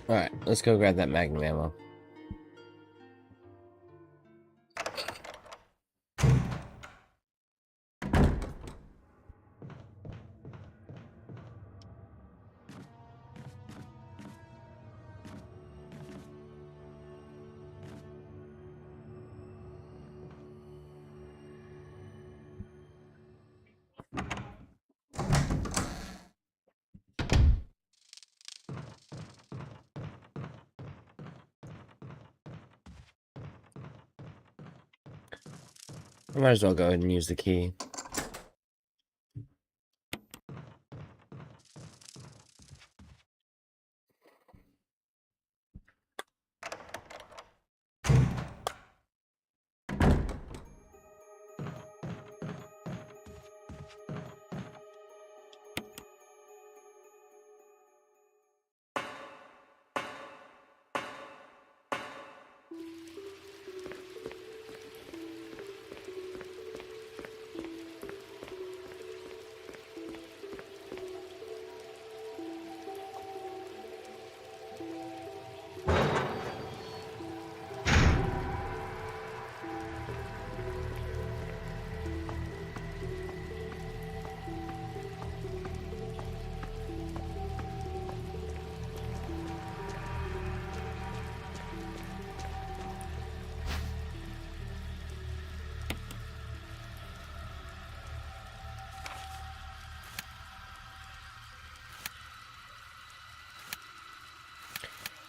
A: Alright, let's go grab that Magnum ammo. I might as well go ahead and use the key.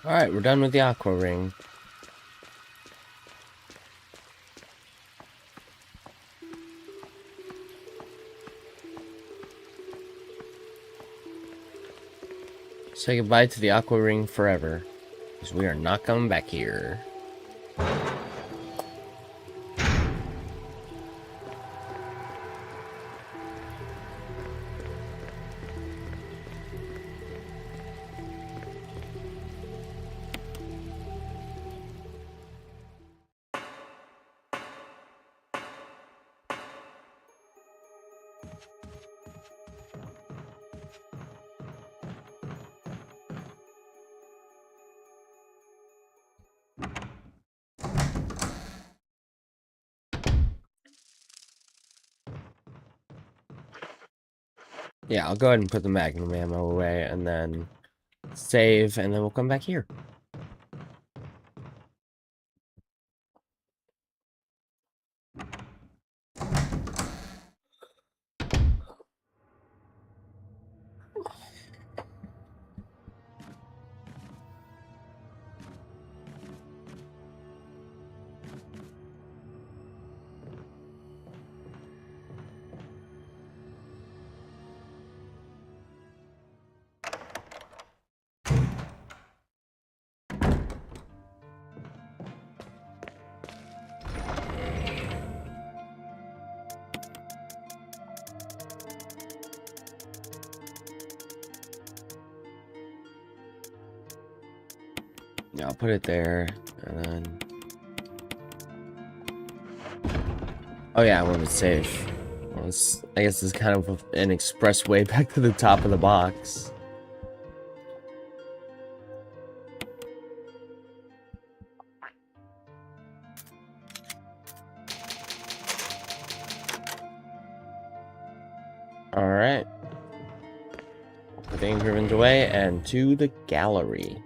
A: Alright, we're done with the aqua ring. Say goodbye to the aqua ring forever, because we are not coming back here. Yeah, I'll go ahead and put the magnum ammo away and then save, and then we'll come back here. Yeah, I'll put it there, and then... Oh yeah, I wanted to save. Well, I guess it's kind of an express way back to the top of the box. Alright. Put the ink ribbons away, and to the gallery.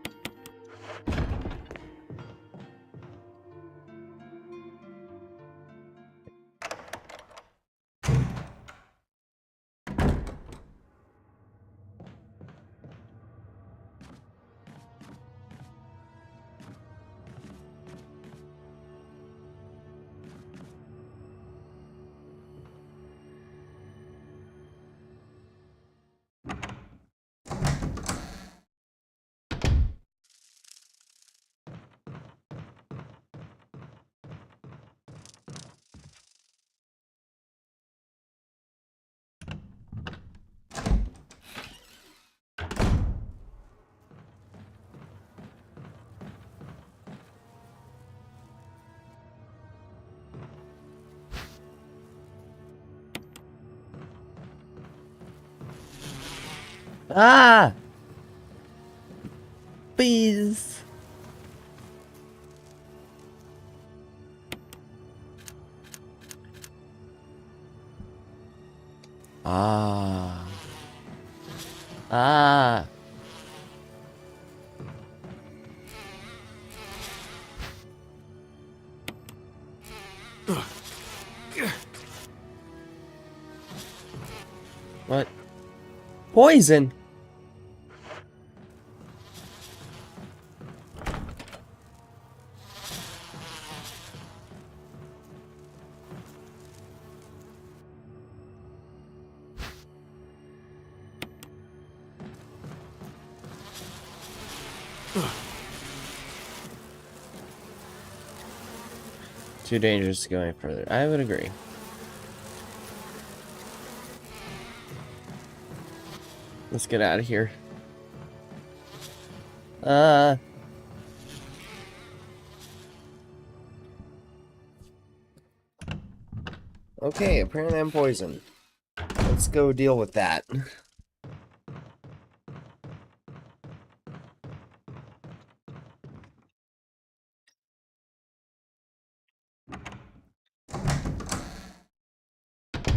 A: Ah! Please! Ah. Ah. What? Poison! Too dangerous to go any further. I would agree. Let's get out of here. Okay, apparently I'm poisoned. Let's go deal with that.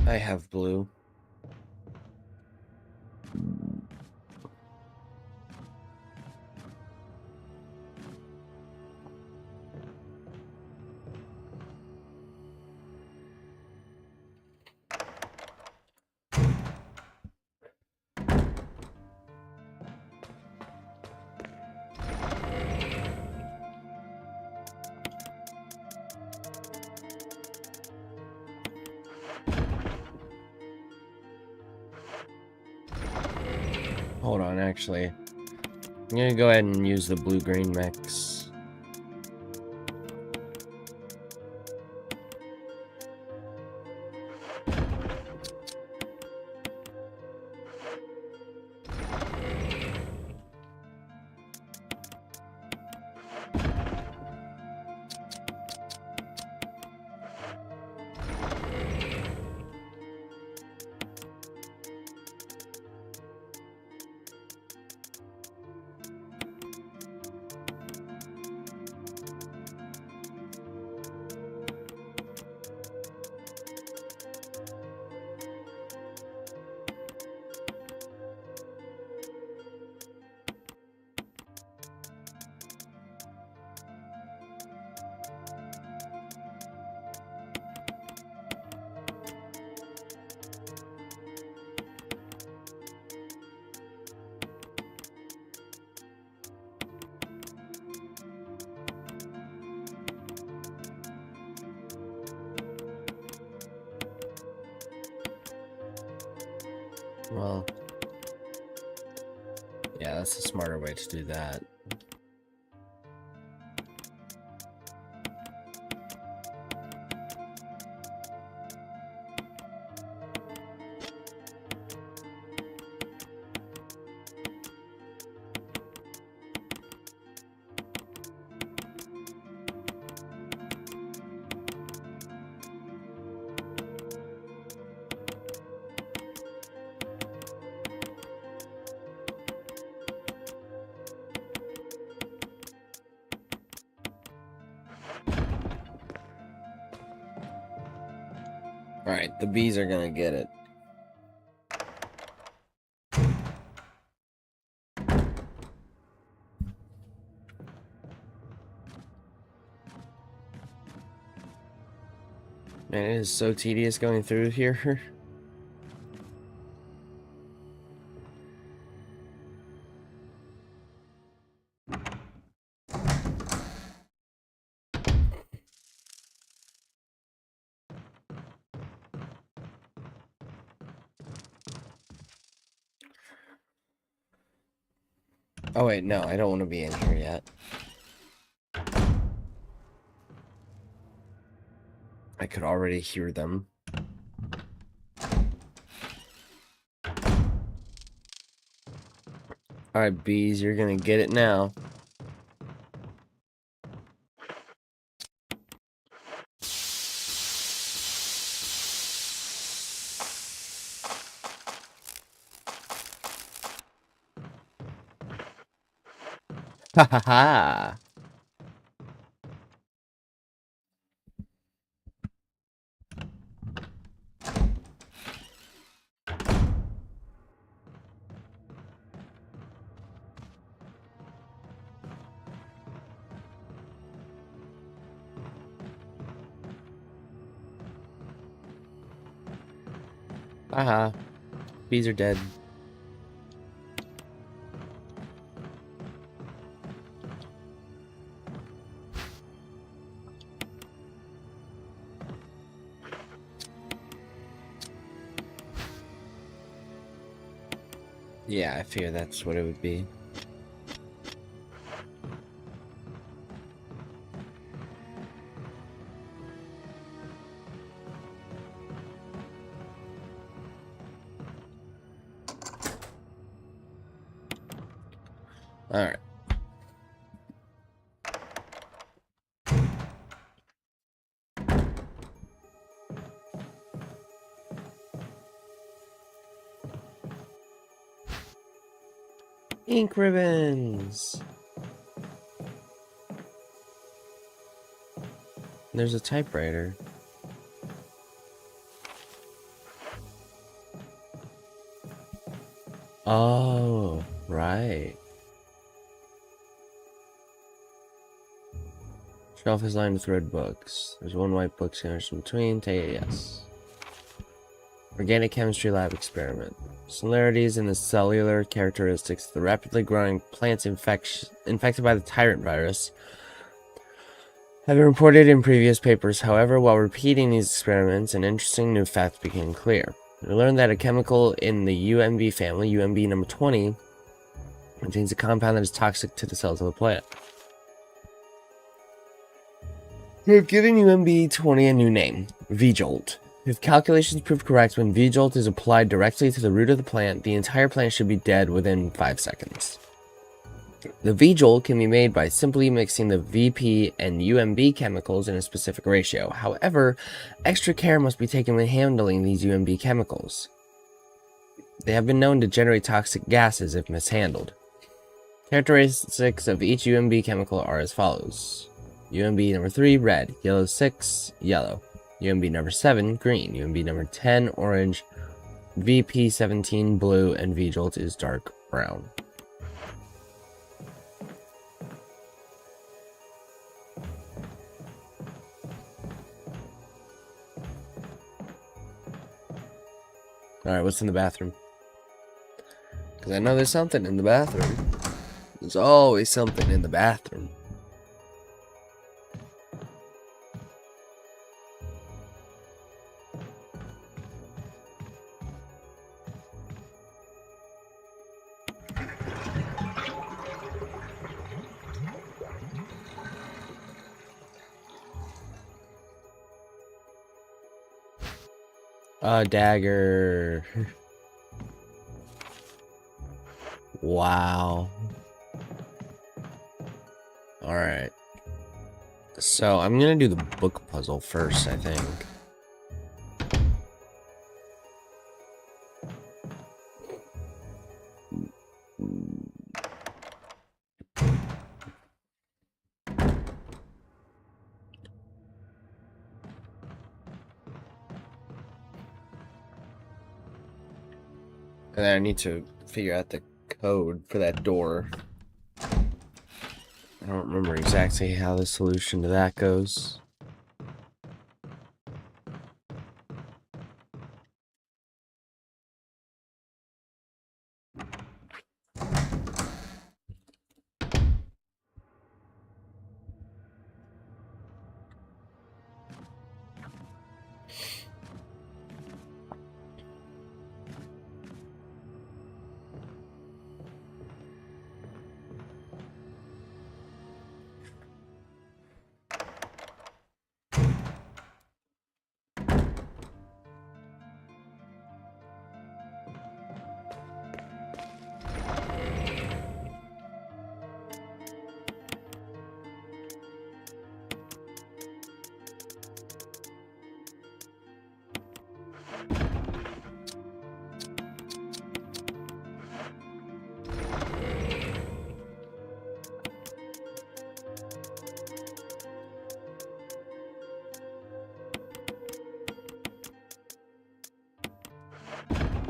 A: I have blue. Hold on, actually. I'm gonna go ahead and use the blue-green mix. Well, yeah, that's a smarter way to do that. Alright, the bees are gonna get it. Man, it is so tedious going through here. Oh wait, no, I don't want to be in here yet. I could already hear them. Alright, bees, you're gonna get it now. Ha ha ha! Haha. Bees are dead. Yeah, I fear that's what it would be. All right. Ink ribbons. There's a typewriter. Oh, right. Shelf is lined with red books. There's one white book scanners in between. Take it, yes. Organic chemistry lab experiment. Similarities in the cellular characteristics of the rapidly growing plants infected by the tyrant virus have been reported in previous papers. However, while repeating these experiments, an interesting new fact became clear. We learned that a chemical in the UMB family, UMB number 20, Contains a compound that is toxic to the cells of the plant. We've given UMB-20 a new name, V-Jolt. If calculations prove correct, when V-Jolt is applied directly to the root of the plant, the entire plant should be dead within 5 seconds. The V-Jolt can be made by simply mixing the VP and UMB chemicals in a specific ratio. However, extra care must be taken when handling these UMB chemicals. They have been known to generate toxic gases if mishandled. Characteristics of each UMB chemical are as follows. UMB number 3, red. Yellow 6, yellow. UMB number 7, green. UMB number 10, orange. VP 17, blue. And V-Jolt is dark brown. Alright, what's in the bathroom? Because I know there's something in the bathroom. There's always something in the bathroom. Dagger. Wow. Alright. So, I'm gonna do the book puzzle first, I think. And then I need to figure out the code for that door. I don't remember exactly how the solution to that goes.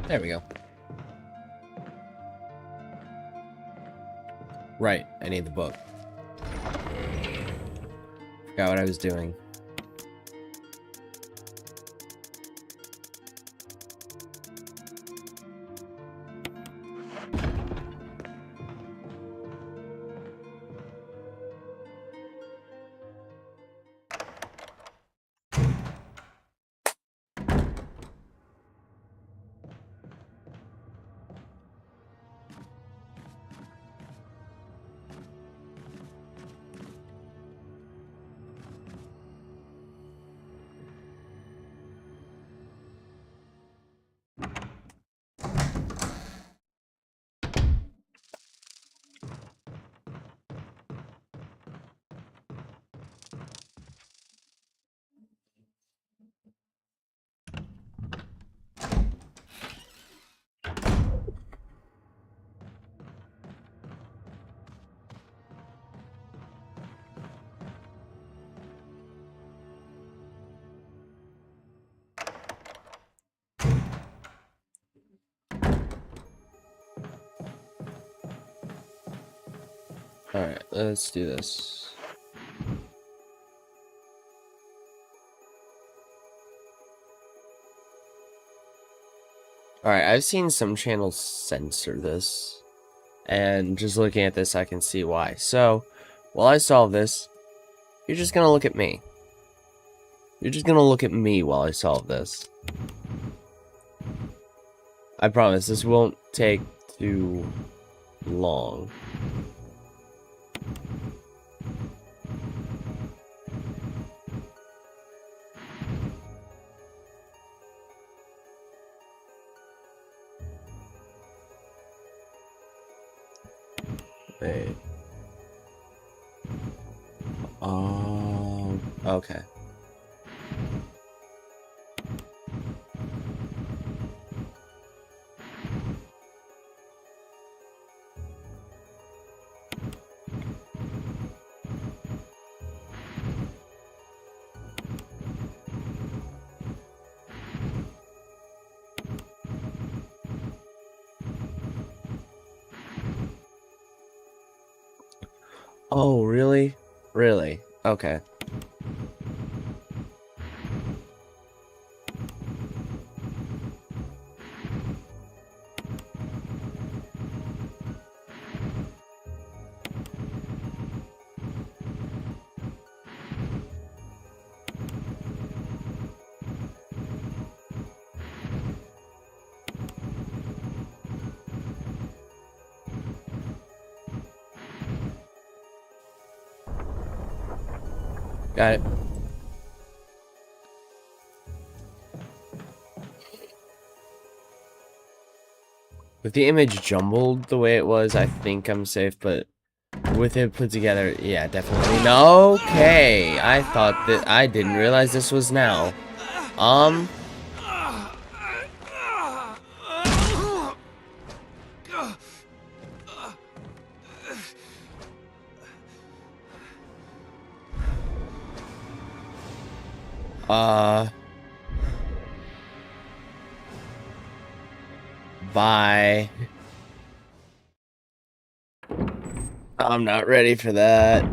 A: There we go. Right, I need the book. Forgot what I was doing. Alright, let's do this. Alright, I've seen some channels censor this. And just looking at this, I can see why. So, while I solve this, you're just gonna look at me. You're just gonna look at me while I solve this. I promise, this won't take too long. Wait. Oh, okay. Oh, really? Really? Okay. Got it. With the image jumbled the way it was, I think I'm safe, but with it put together, yeah, definitely. No, okay. I thought that I didn't realize this was now. Bye. I'm not ready for that.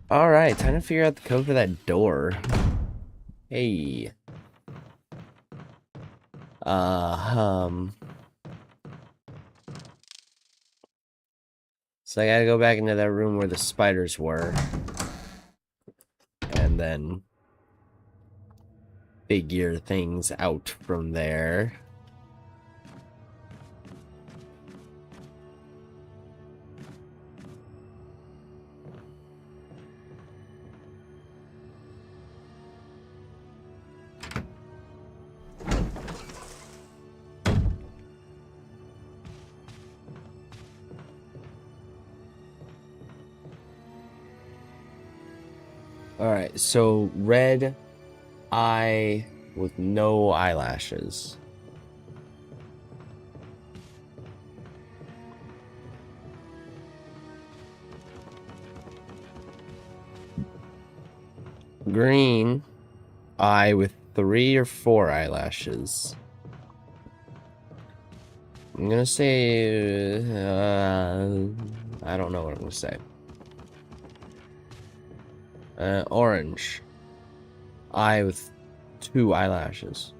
A: Alright, time to figure out the code for that door. Hey. So I gotta go back into that room where the spiders were. And then figure things out from there. Alright, so red eye with no eyelashes. Green eye with 3 or 4 eyelashes. I'm gonna say, I don't know what I'm gonna say. Orange eye with 2 eyelashes.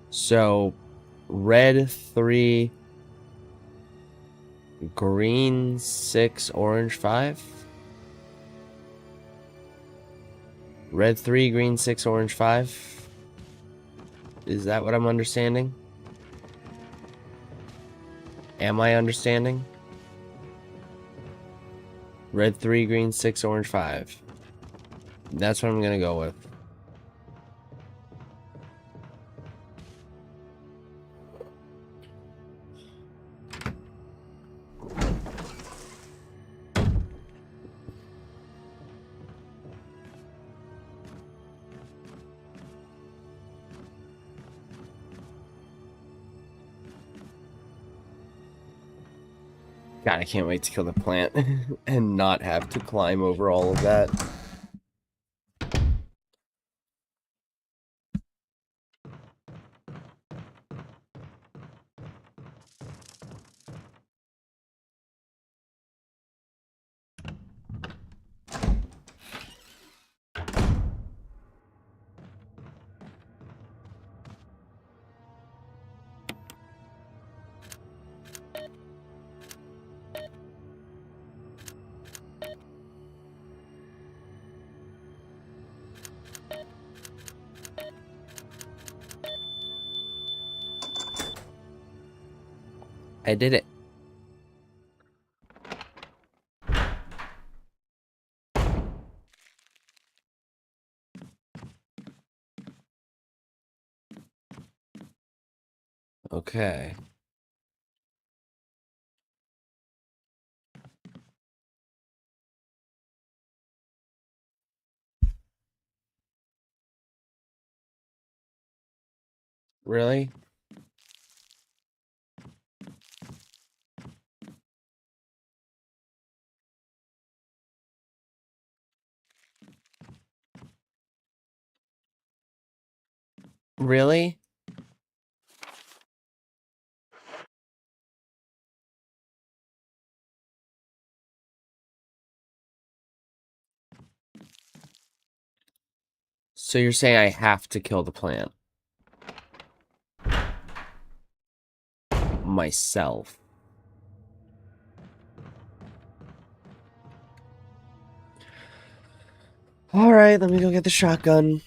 A: So, red 3, green 6, orange 5. Red 3, green 6, orange 5. Is that what I'm understanding? Am I understanding? Red 3, green 6, orange 5. That's what I'm gonna go with. God, I can't wait to kill the plant and not have to climb over all of that. I did it. Okay. Really? Really? So you're saying I have to kill the plant? Myself. Alright, let me go get the shotgun.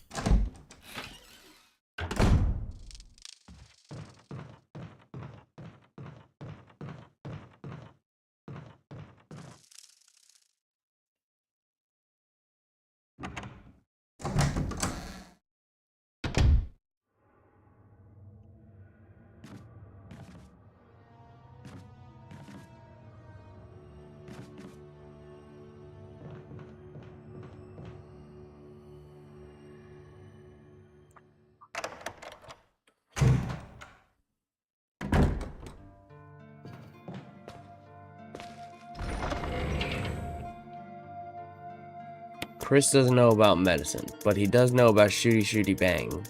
A: Chris doesn't know about medicine, but he does know about shooty shooty bang.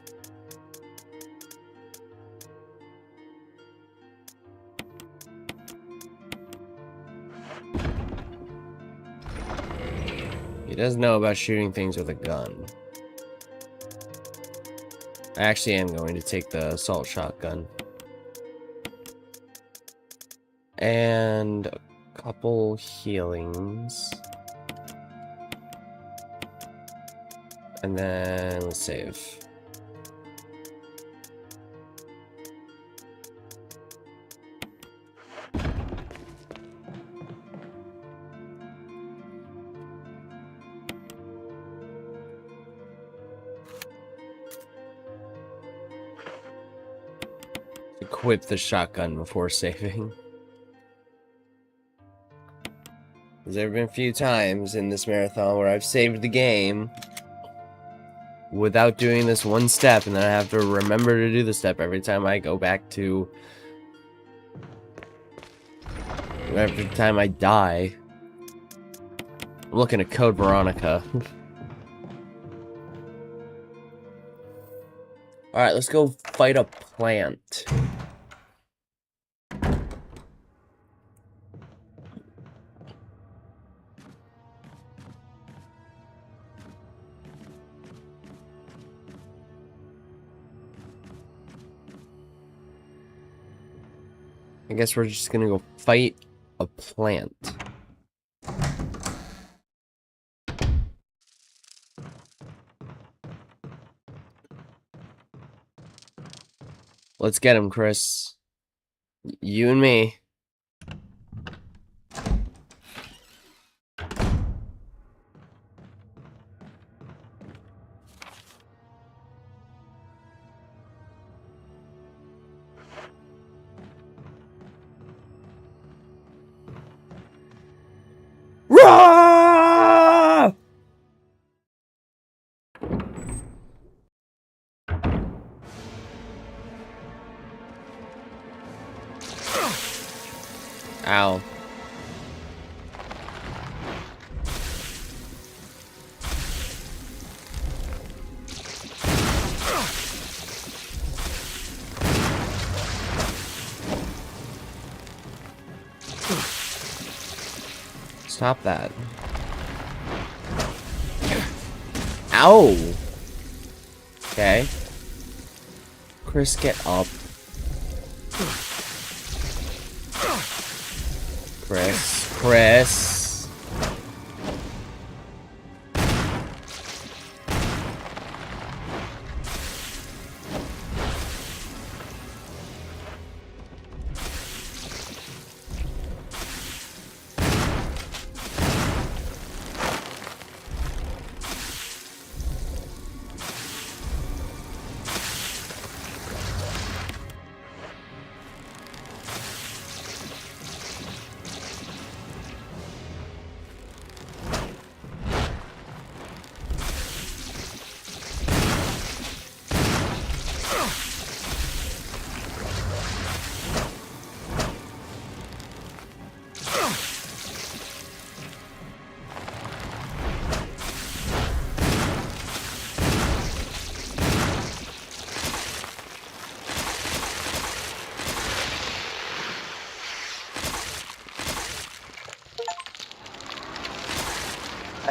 A: He does know about shooting things with a gun. I actually am going to take the assault shotgun. And a couple healings. And then let's save. Equip the shotgun before saving. There have been a few times in this marathon where I've saved the game without doing this one step, and then I have to remember to do the step every time I go back to... every time I die. I'm looking at Code Veronica. Alright, let's go fight a plant. I guess we're just gonna go fight a plant. Let's get him, Chris. You and me. Rah! Ow. Stop that. Ow! Okay. Chris, get up. Chris.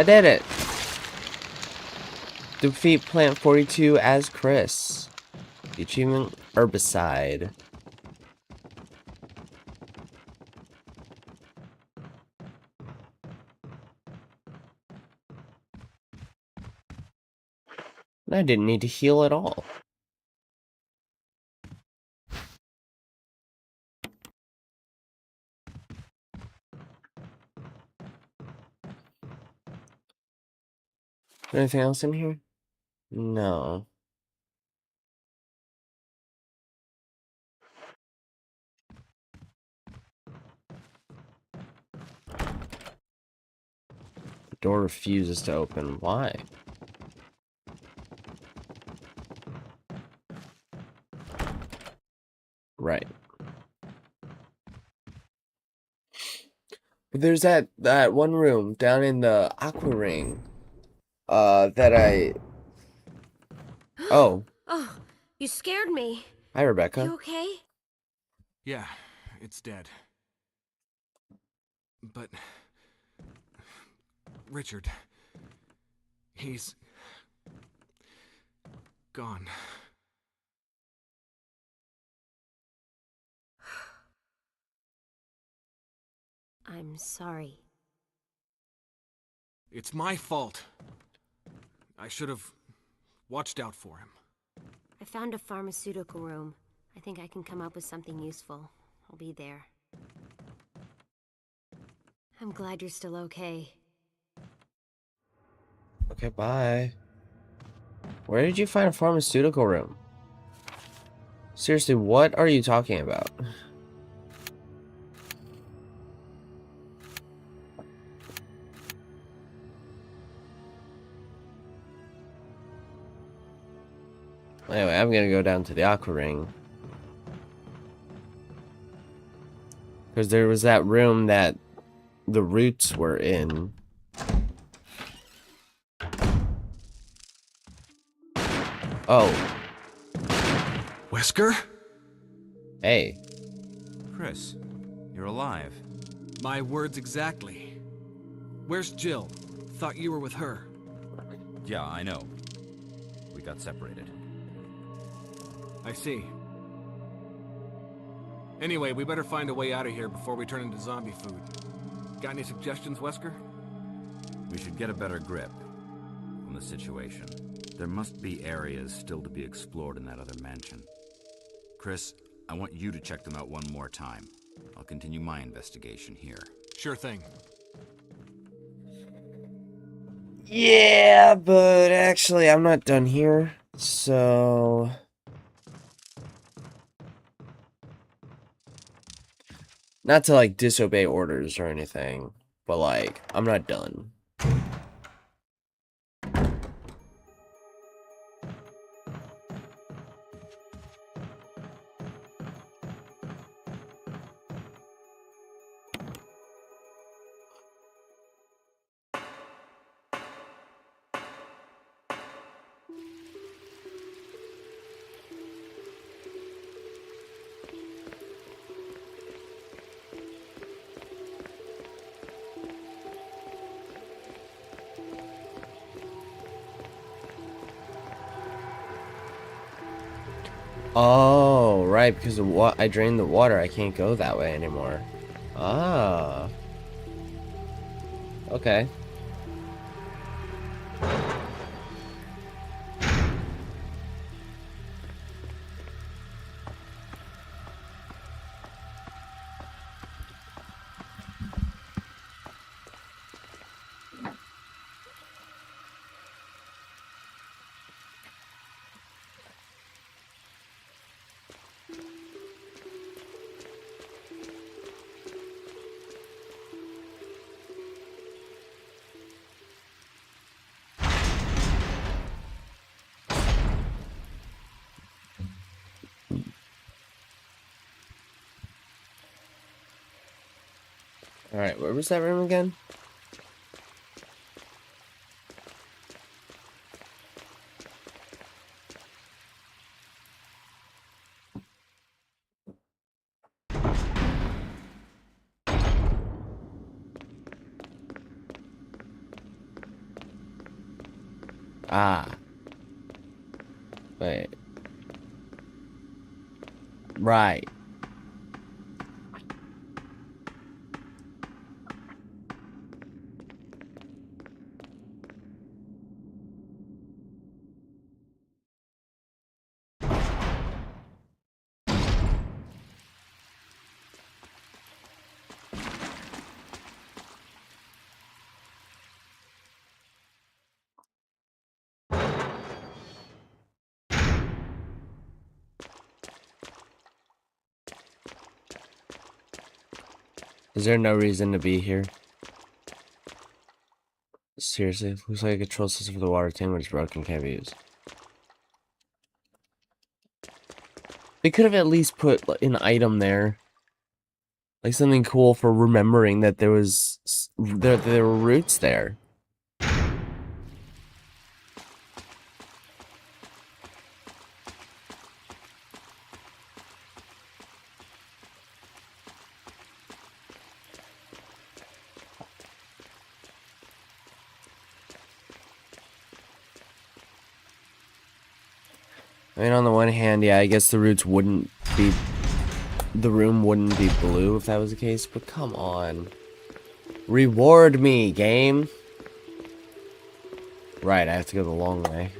A: I did it. Defeat Plant 42 as Chris. The achievement Herbicide. I didn't need to heal at all. Anything else in here? No. The door refuses to open. Why? Right. There's that one room down in the Aqua Ring. That I... Oh.
E: Oh, you scared me.
A: Hi, Rebecca.
E: You okay?
B: Yeah, it's dead. But... Richard... He's... gone.
E: I'm sorry.
B: It's my fault. I should have watched out for him.
E: I found a pharmaceutical room. I think I can come up with something useful. I'll be there. I'm glad you're still okay.
A: Okay, bye. Where did you find a pharmaceutical room? Seriously, what are you talking about? Anyway, I'm gonna go down to the Aqua Ring. Because there was that room that the roots were in. Oh.
B: Wesker?
A: Hey.
F: Chris, you're alive.
B: My words exactly. Where's Jill? Thought you were with her.
F: Yeah, I know. We got separated.
B: I see. Anyway, we better find a way out of here before we turn into zombie food. Got any suggestions, Wesker?
F: We should get a better grip on the situation. There must be areas still to be explored in that other mansion. Chris, I want you to check them out one more time. I'll continue my investigation here.
B: Sure thing.
A: Yeah, but actually, I'm not done here. So... Not to, like, disobey orders or anything, but, like, I'm not done. Oh, right, because of what I drained the water, I can't go that way anymore. Ah. Okay. Alright, where was that room again? Ah. Wait. Right. Is there no reason to be here? Seriously, looks like a control system for the water tank, but it's broken, can't be used. They could have at least put an item there. Like something cool for remembering that there were roots there. I mean, on the one hand, yeah, I guess the room wouldn't be blue if that was the case, but come on. Reward me, game. Right, I have to go the long way.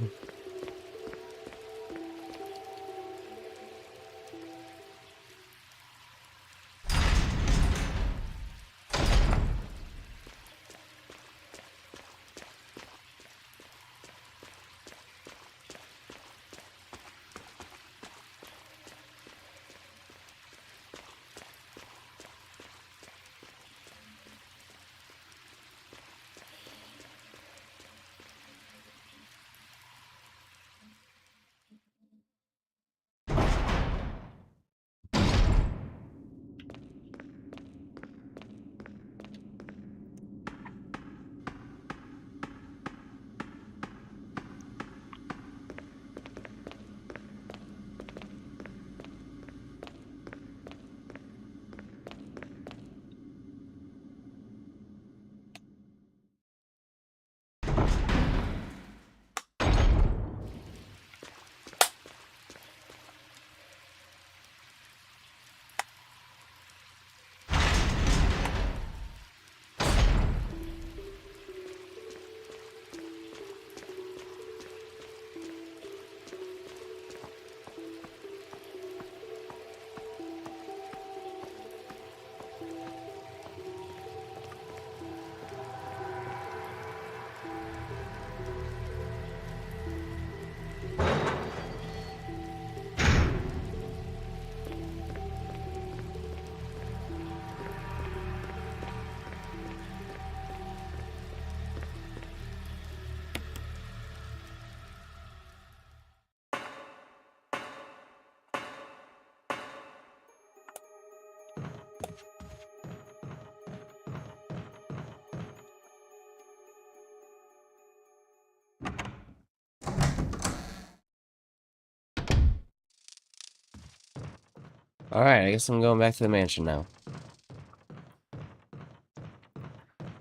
A: Alright, I guess I'm going back to the mansion now.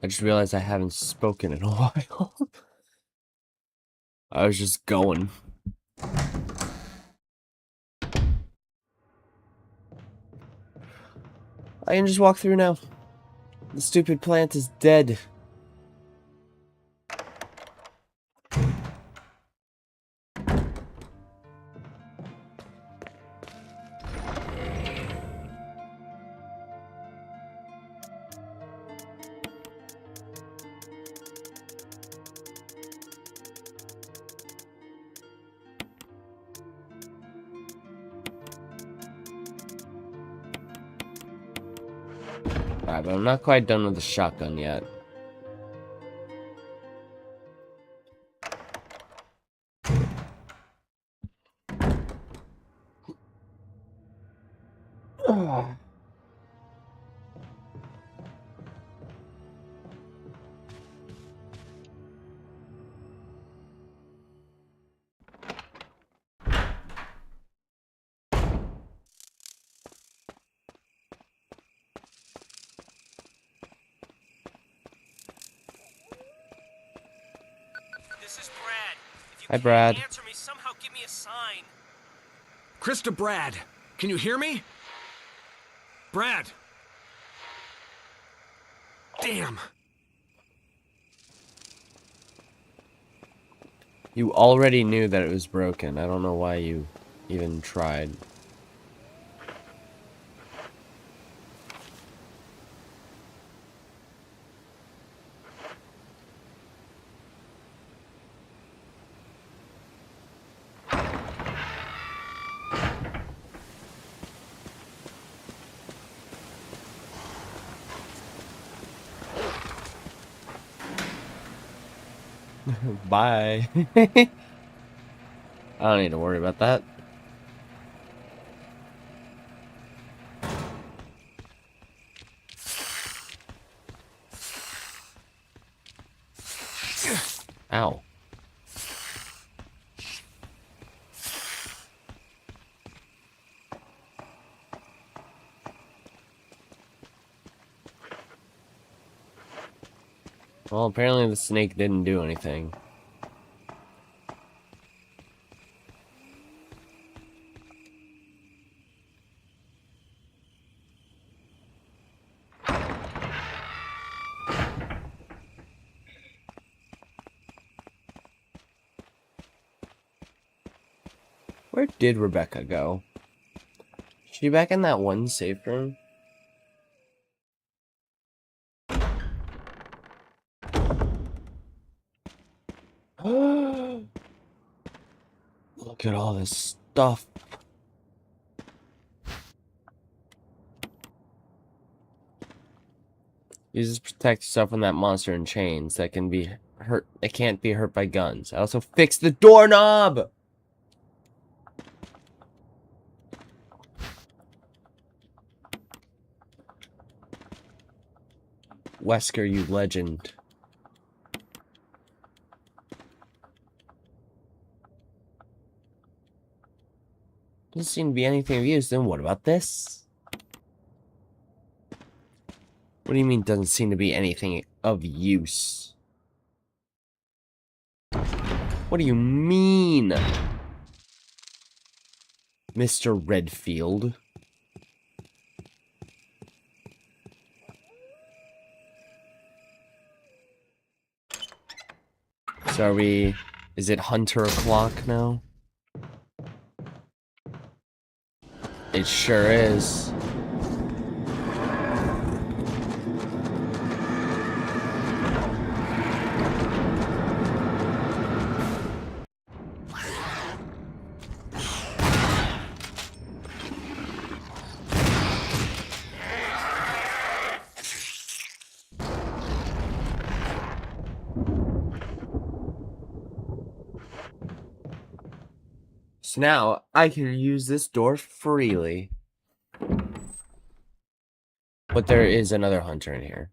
A: I just realized I haven't spoken in a while. I was just going. I can just walk through now. The stupid plant is dead. Alright, but I'm not quite done with the shotgun yet.
C: This is Brad.
A: Hi, Brad.
C: Answer me. Somehow give me a sign.
B: Chris to Brad. Can you hear me? Brad! Damn!
A: You already knew that it was broken. I don't know why you even tried. Bye. I don't need to worry about that. Ow. Well, apparently the snake didn't do anything. Where did Rebecca go? Is she back in that one safe room? Look at all this stuff. Use this to protect yourself from that monster in chains that can be hurt. It can't be hurt by guns. I also fixed the doorknob. Wesker, you legend. Doesn't seem to be anything of use. Then what about this? What do you mean doesn't seem to be anything of use? What do you mean? Mr. Redfield? So are we... Is it Hunter o'clock now? It sure is. So now I can use this door freely. But there is another hunter in here.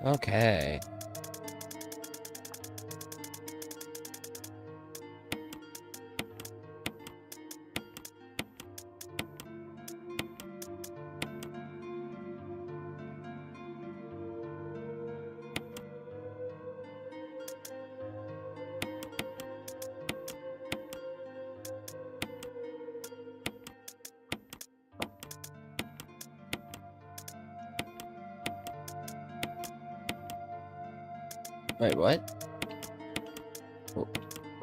A: Okay. Wait, what? Oh,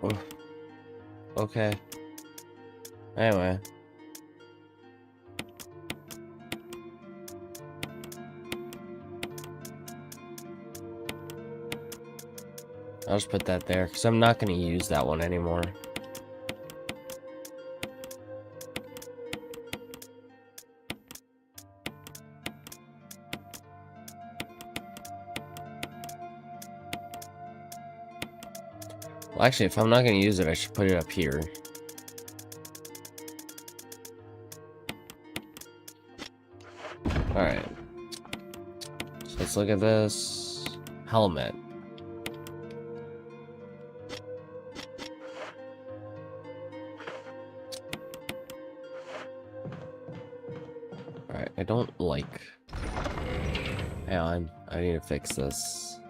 A: oh. Okay. Anyway. I'll just put that there, because I'm not going to use that one anymore. Well, actually, if I'm not going to use it, I should put it up here. Alright. So let's look at this. Helmet. Alright, I don't like... Hang on, I need to fix this.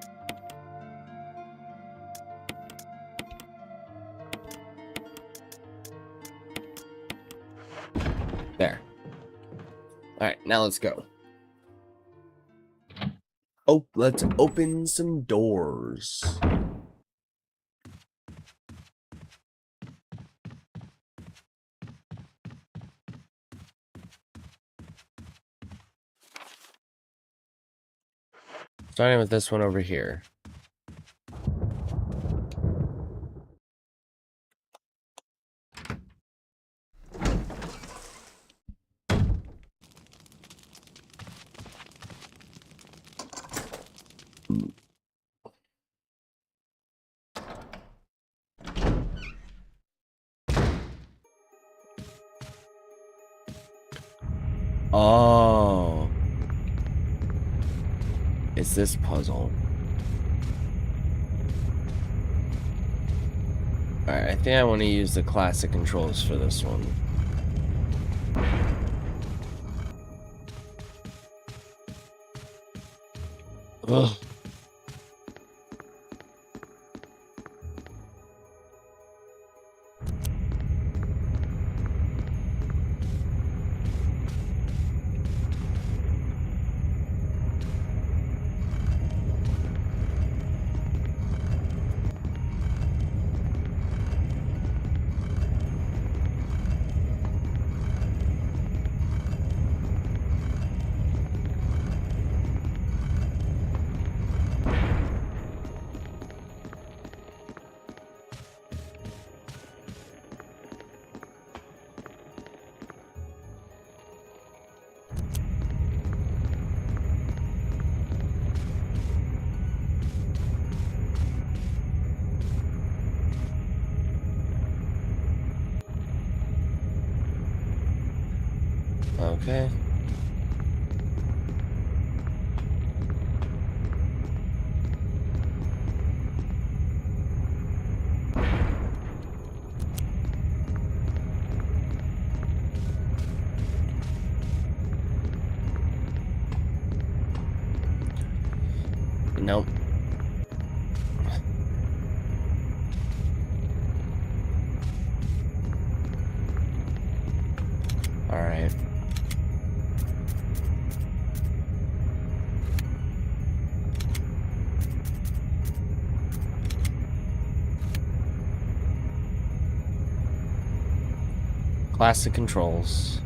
A: There. Alright, now let's go. Oh, let's open some doors. Starting with this one over here. Oh. It's this puzzle. Alright, I think I want to use the classic controls for this one. Ugh. Okay. Nope. All right. Classic controls.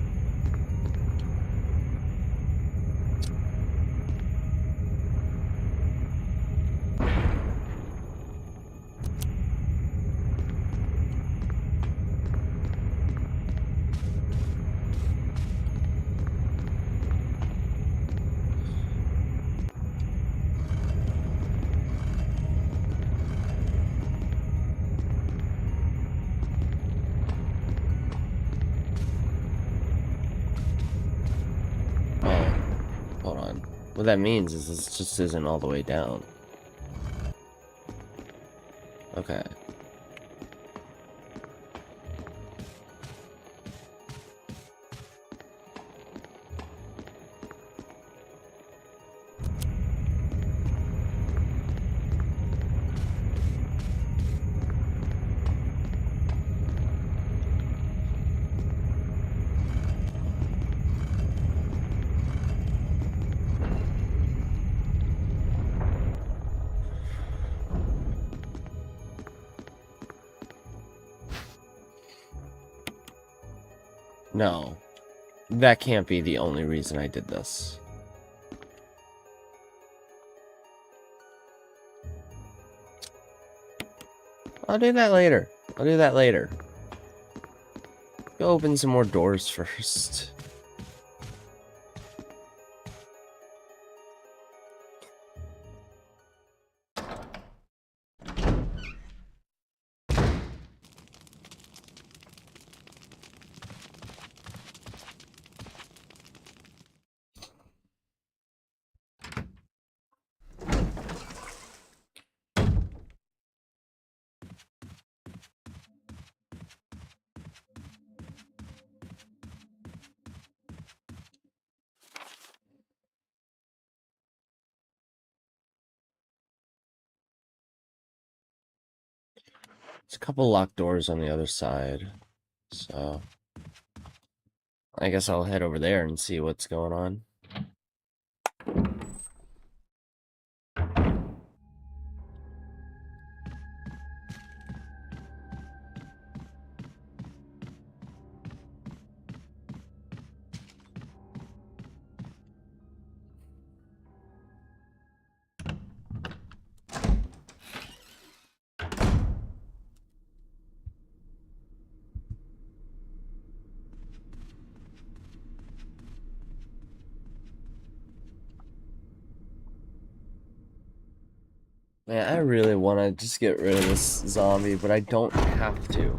A: What that means is this just isn't all the way down. Okay. No, that can't be the only reason I did this. I'll do that later. I'll do that later. Go open some more doors first. There's a couple locked doors on the other side. So I guess I'll head over there and see what's going on. Man, I really want to just get rid of this zombie, but I don't have to.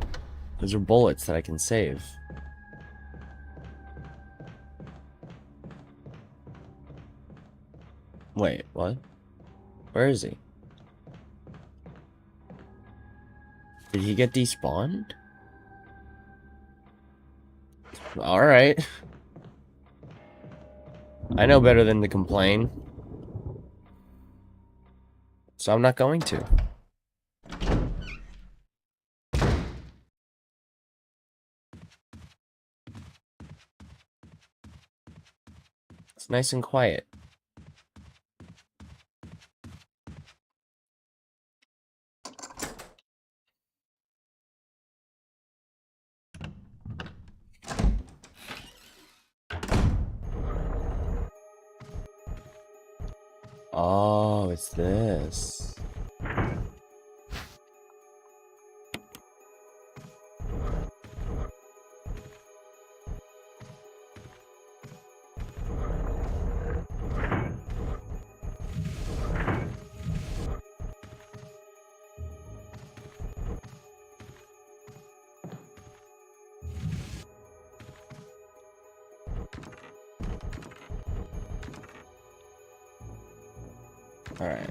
A: Those are bullets that I can save. Wait, what? Where is he? Did he get despawned? Alright. I know better than to complain. So I'm not going to. It's nice and quiet. Oh, it's this. All right.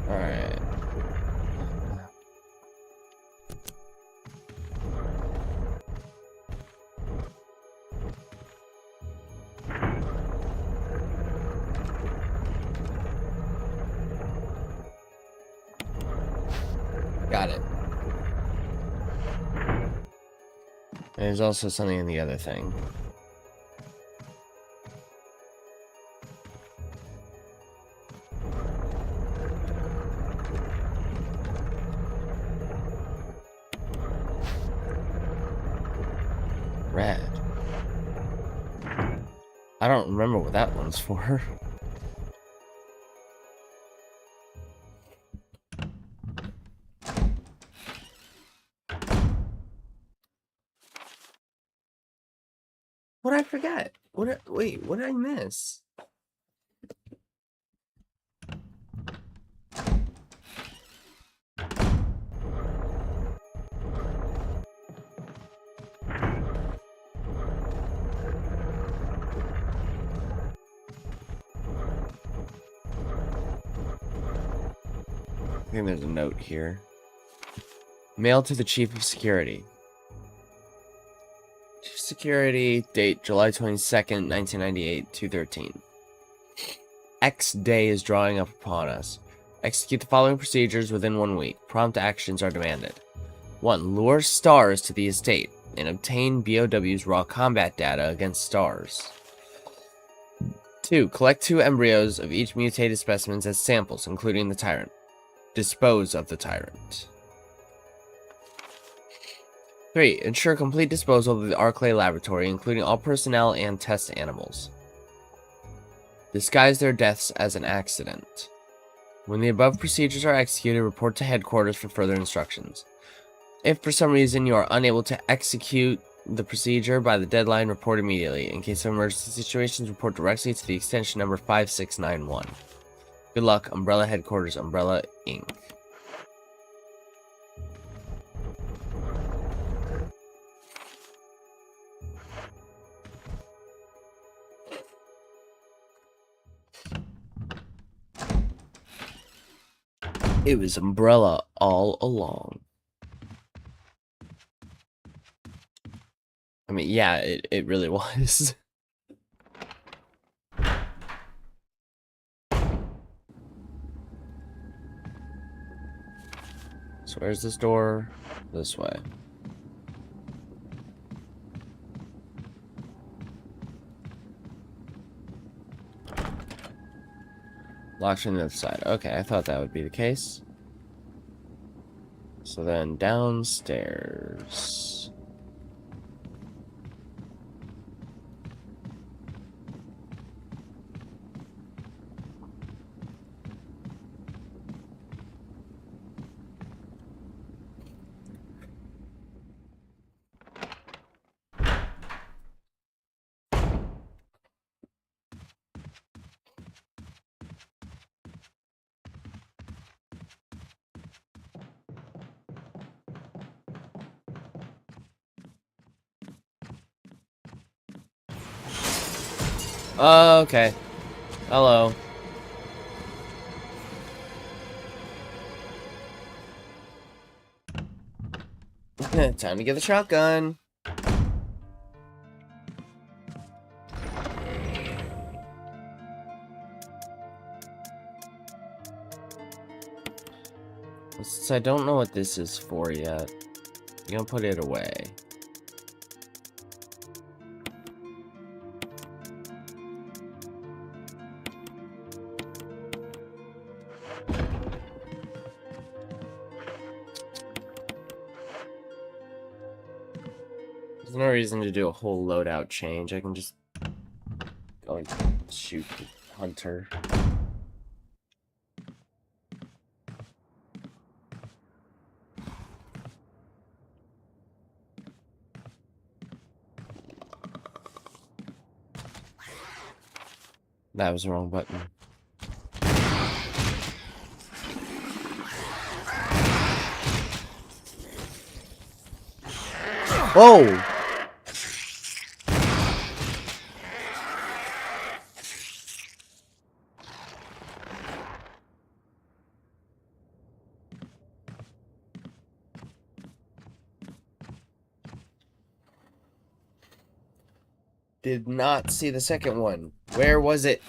A: Alright. Got it. There's also something in the other thing. Red. I don't remember what that one's for. What did I forget? Wait, what did I miss? I think there's a note here. Mail to the Chief of Security. Chief of Security, date July 22nd, 1998, 2:13. X day is drawing up upon us. Execute the following procedures within 1 week. Prompt actions are demanded. 1. Lure stars to the estate and obtain BOW's raw combat data against stars. 2. Collect 2 embryos of each mutated specimen as samples, including the tyrant. Dispose of the tyrant. 3. Ensure complete disposal of the Arclay laboratory, including all personnel and test animals. Disguise their deaths as an accident. When the above procedures are executed, report to headquarters for further instructions. If for some reason you are unable to execute the procedure by the deadline, report immediately. In case of emergency situations, report directly to the extension number 5691. Good luck, Umbrella Headquarters, Umbrella Inc. It was Umbrella all along. I mean, yeah, it really was. So where's this door? This way. Locked from the other side. Okay, I thought that would be the case. So then downstairs. Okay. Hello. Time to get the shotgun. Since I don't know what this is for yet, I'm gonna put it away. There's no reason to do a whole loadout change. I can just go and shoot the hunter. That was the wrong button. Whoa! Did not see the second one. Where was it?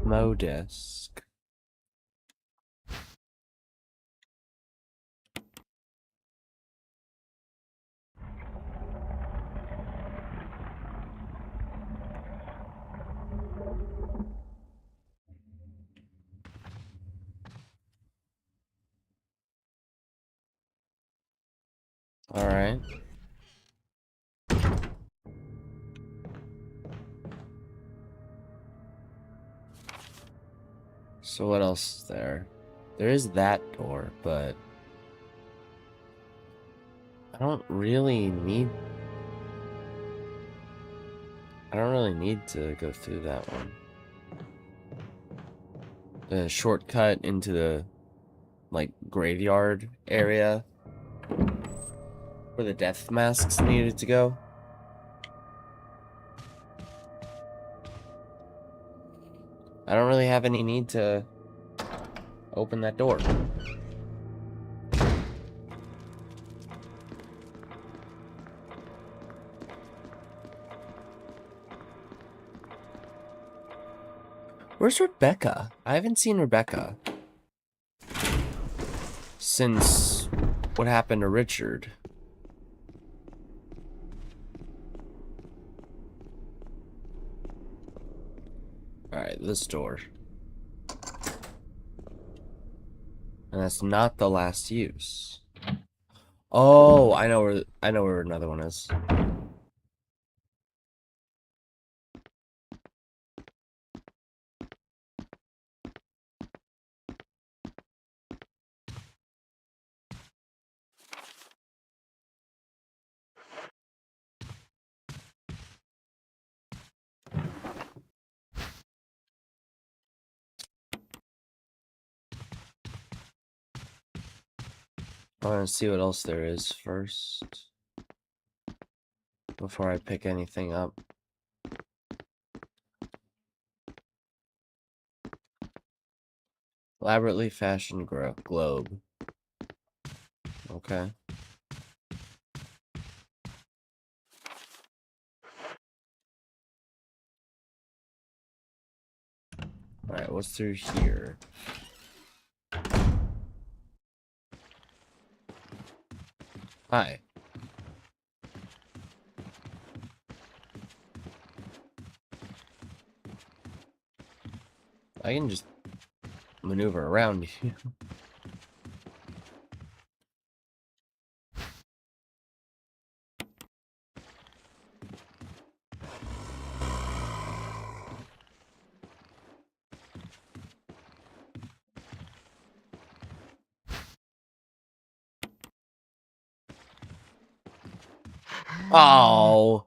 A: Modesk. All right. So what else is there? There is that door, but I don't really need... I don't really need to go through that one. The shortcut into the, like, graveyard area where the death masks needed to go. I don't really have any need to open that door. Where's Rebecca? I haven't seen Rebecca since what happened to Richard. Alright, this door. And that's not the last use. Oh, I know where another one is. I want to see what else there is first before I pick anything up. Elaborately fashioned globe. Okay. Alright, what's through here? Hi. I can just maneuver around you. Oh.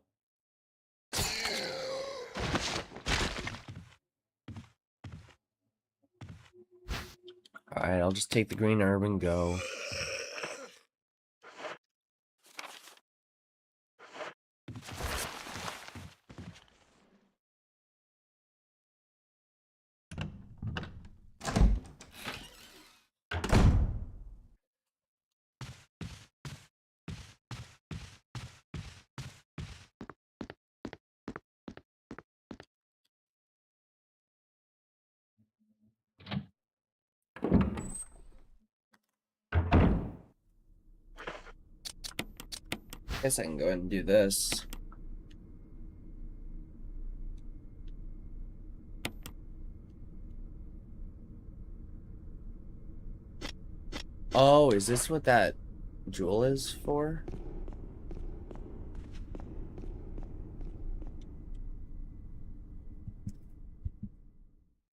A: Alright, I'll just take the green herb and go. Guess I can go ahead and do this. Oh, is this what that jewel is for?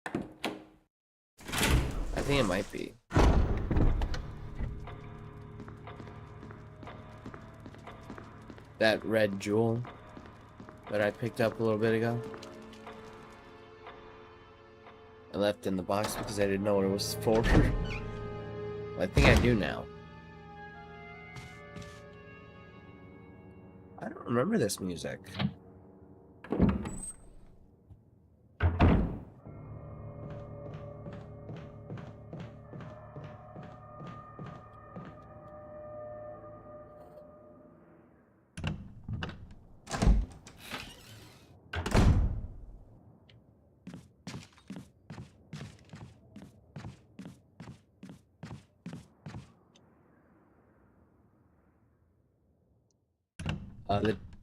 A: I think it might be. That red jewel that I picked up a little bit ago. I left in the box because I didn't know what it was for. Well, I think I do now. I don't remember this music.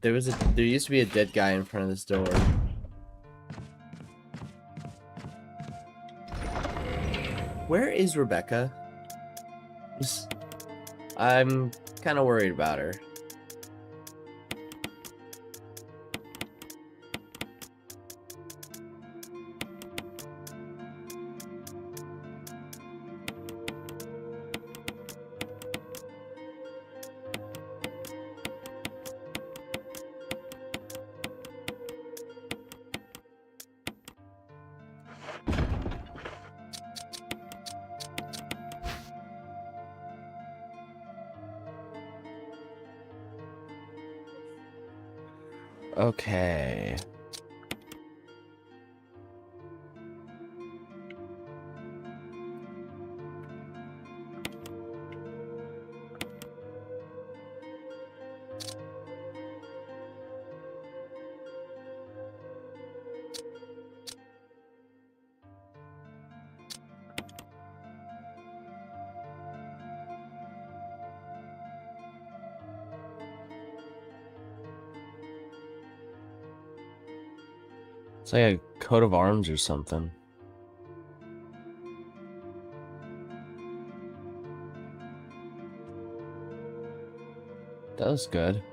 A: There used to be a dead guy in front of this door. Where is Rebecca? I'm kind of worried about her. Okay. It's like a coat of arms or something. That was good.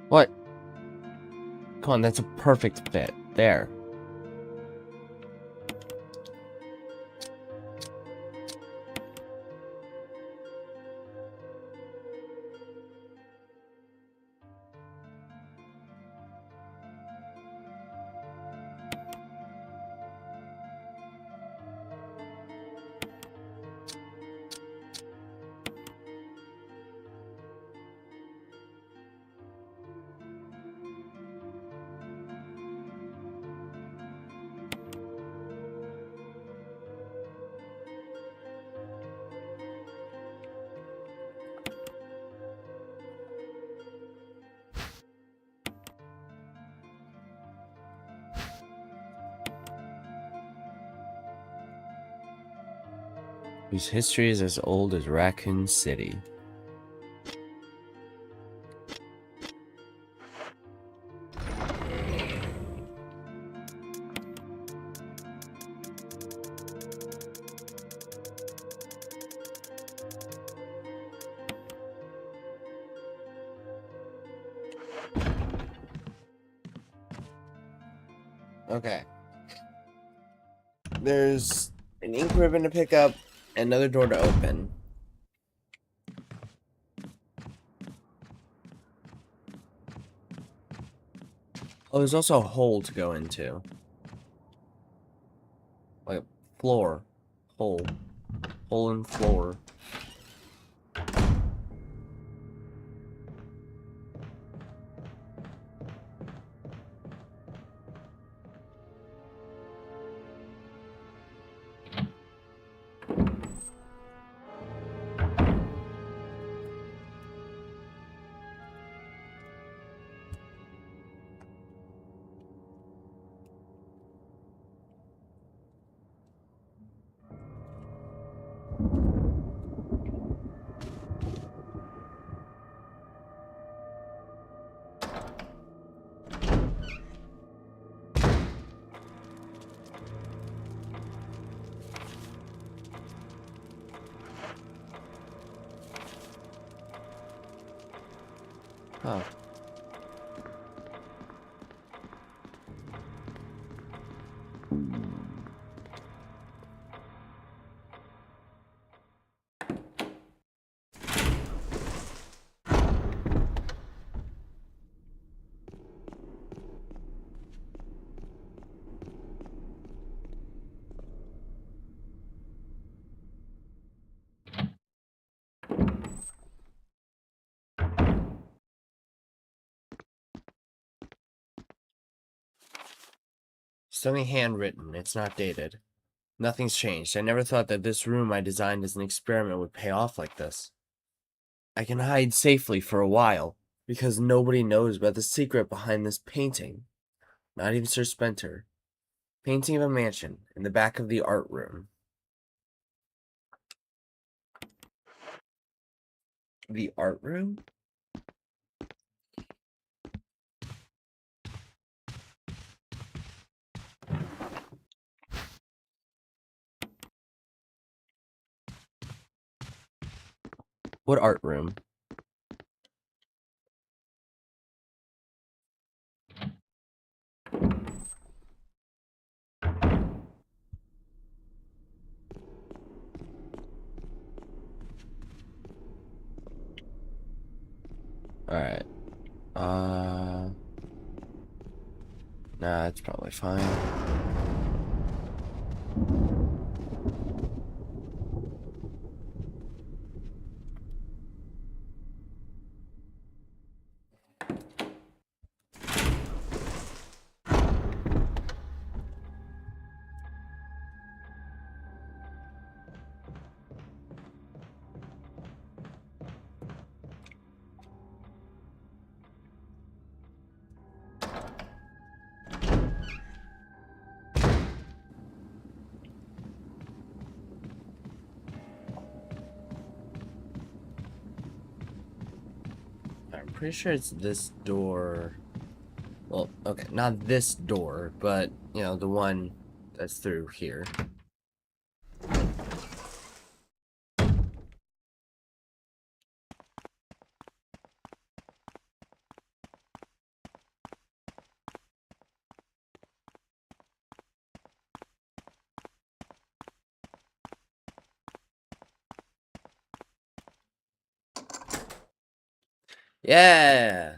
A: What? Come on, that's a perfect fit. There. Whose history is as old as Raccoon City. Okay. There's an ink ribbon to pick up, another door to open. Oh, there's also a hole to go into. Like floor. Hole. Hole in floor. Huh. Something handwritten. It's not dated. Nothing's changed. I never thought that this room I designed as an experiment would pay off like this. I can hide safely for a while, because nobody knows about the secret behind this painting. Not even Sir Spencer. Painting of a mansion in the back of the art room. The art room? What art room? Alright. Nah, that's probably fine. I'm pretty sure it's this door. Well, okay, not this door, but, you know, the one that's through here. Yeah!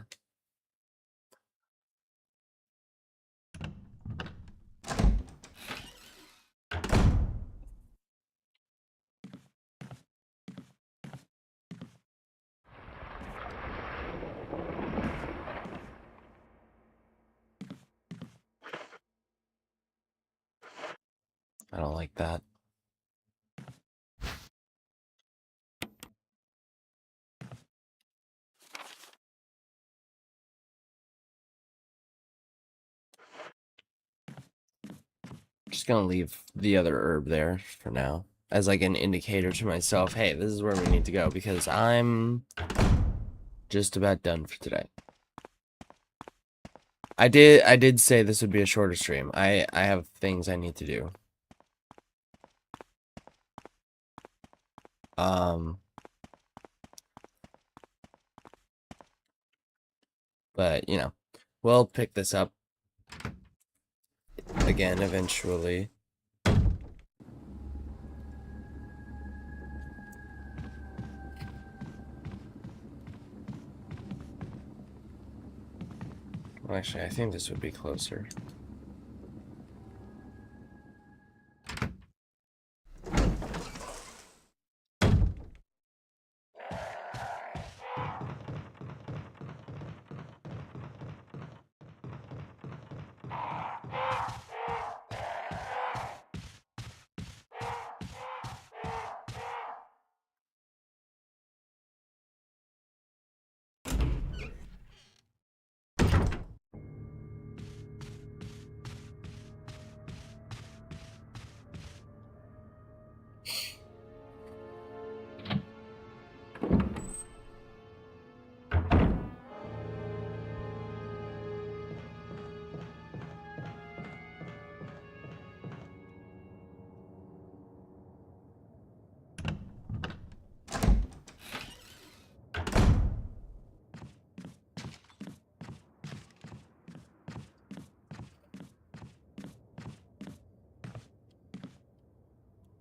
A: I don't like that. Just gonna leave the other herb there for now as like an indicator to myself, hey, this is where we need to go, because I'm just about done for today. I did say this would be a shorter stream. I have things I need to do. But you know, we'll pick this up again eventually. Well, actually, I think this would be closer.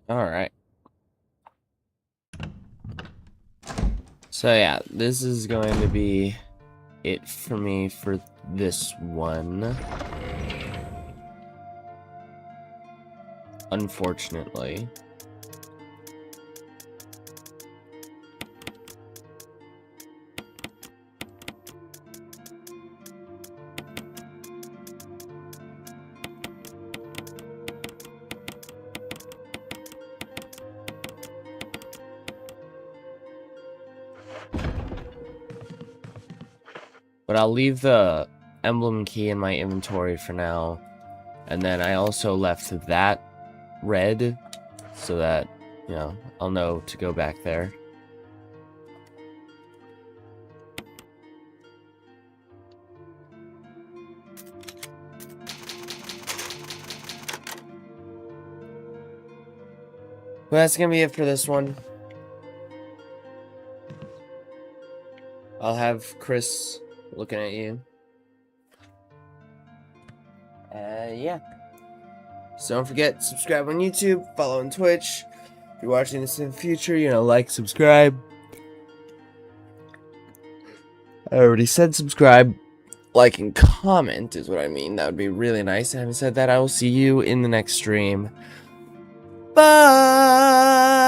A: Alright. So yeah, this is going to be it for me for this one. Unfortunately. But I'll leave the emblem key in my inventory for now. And then I also left that red so that, you know, I'll know to go back there. Well, that's gonna be it for this one. I'll have Chris looking at you. Yeah. So don't forget, subscribe on YouTube, follow on Twitch. If you're watching this in the future, you know, like, subscribe. I already said subscribe, like, and comment is what I mean. That would be really nice. And having said that, I will see you in the next stream. Bye!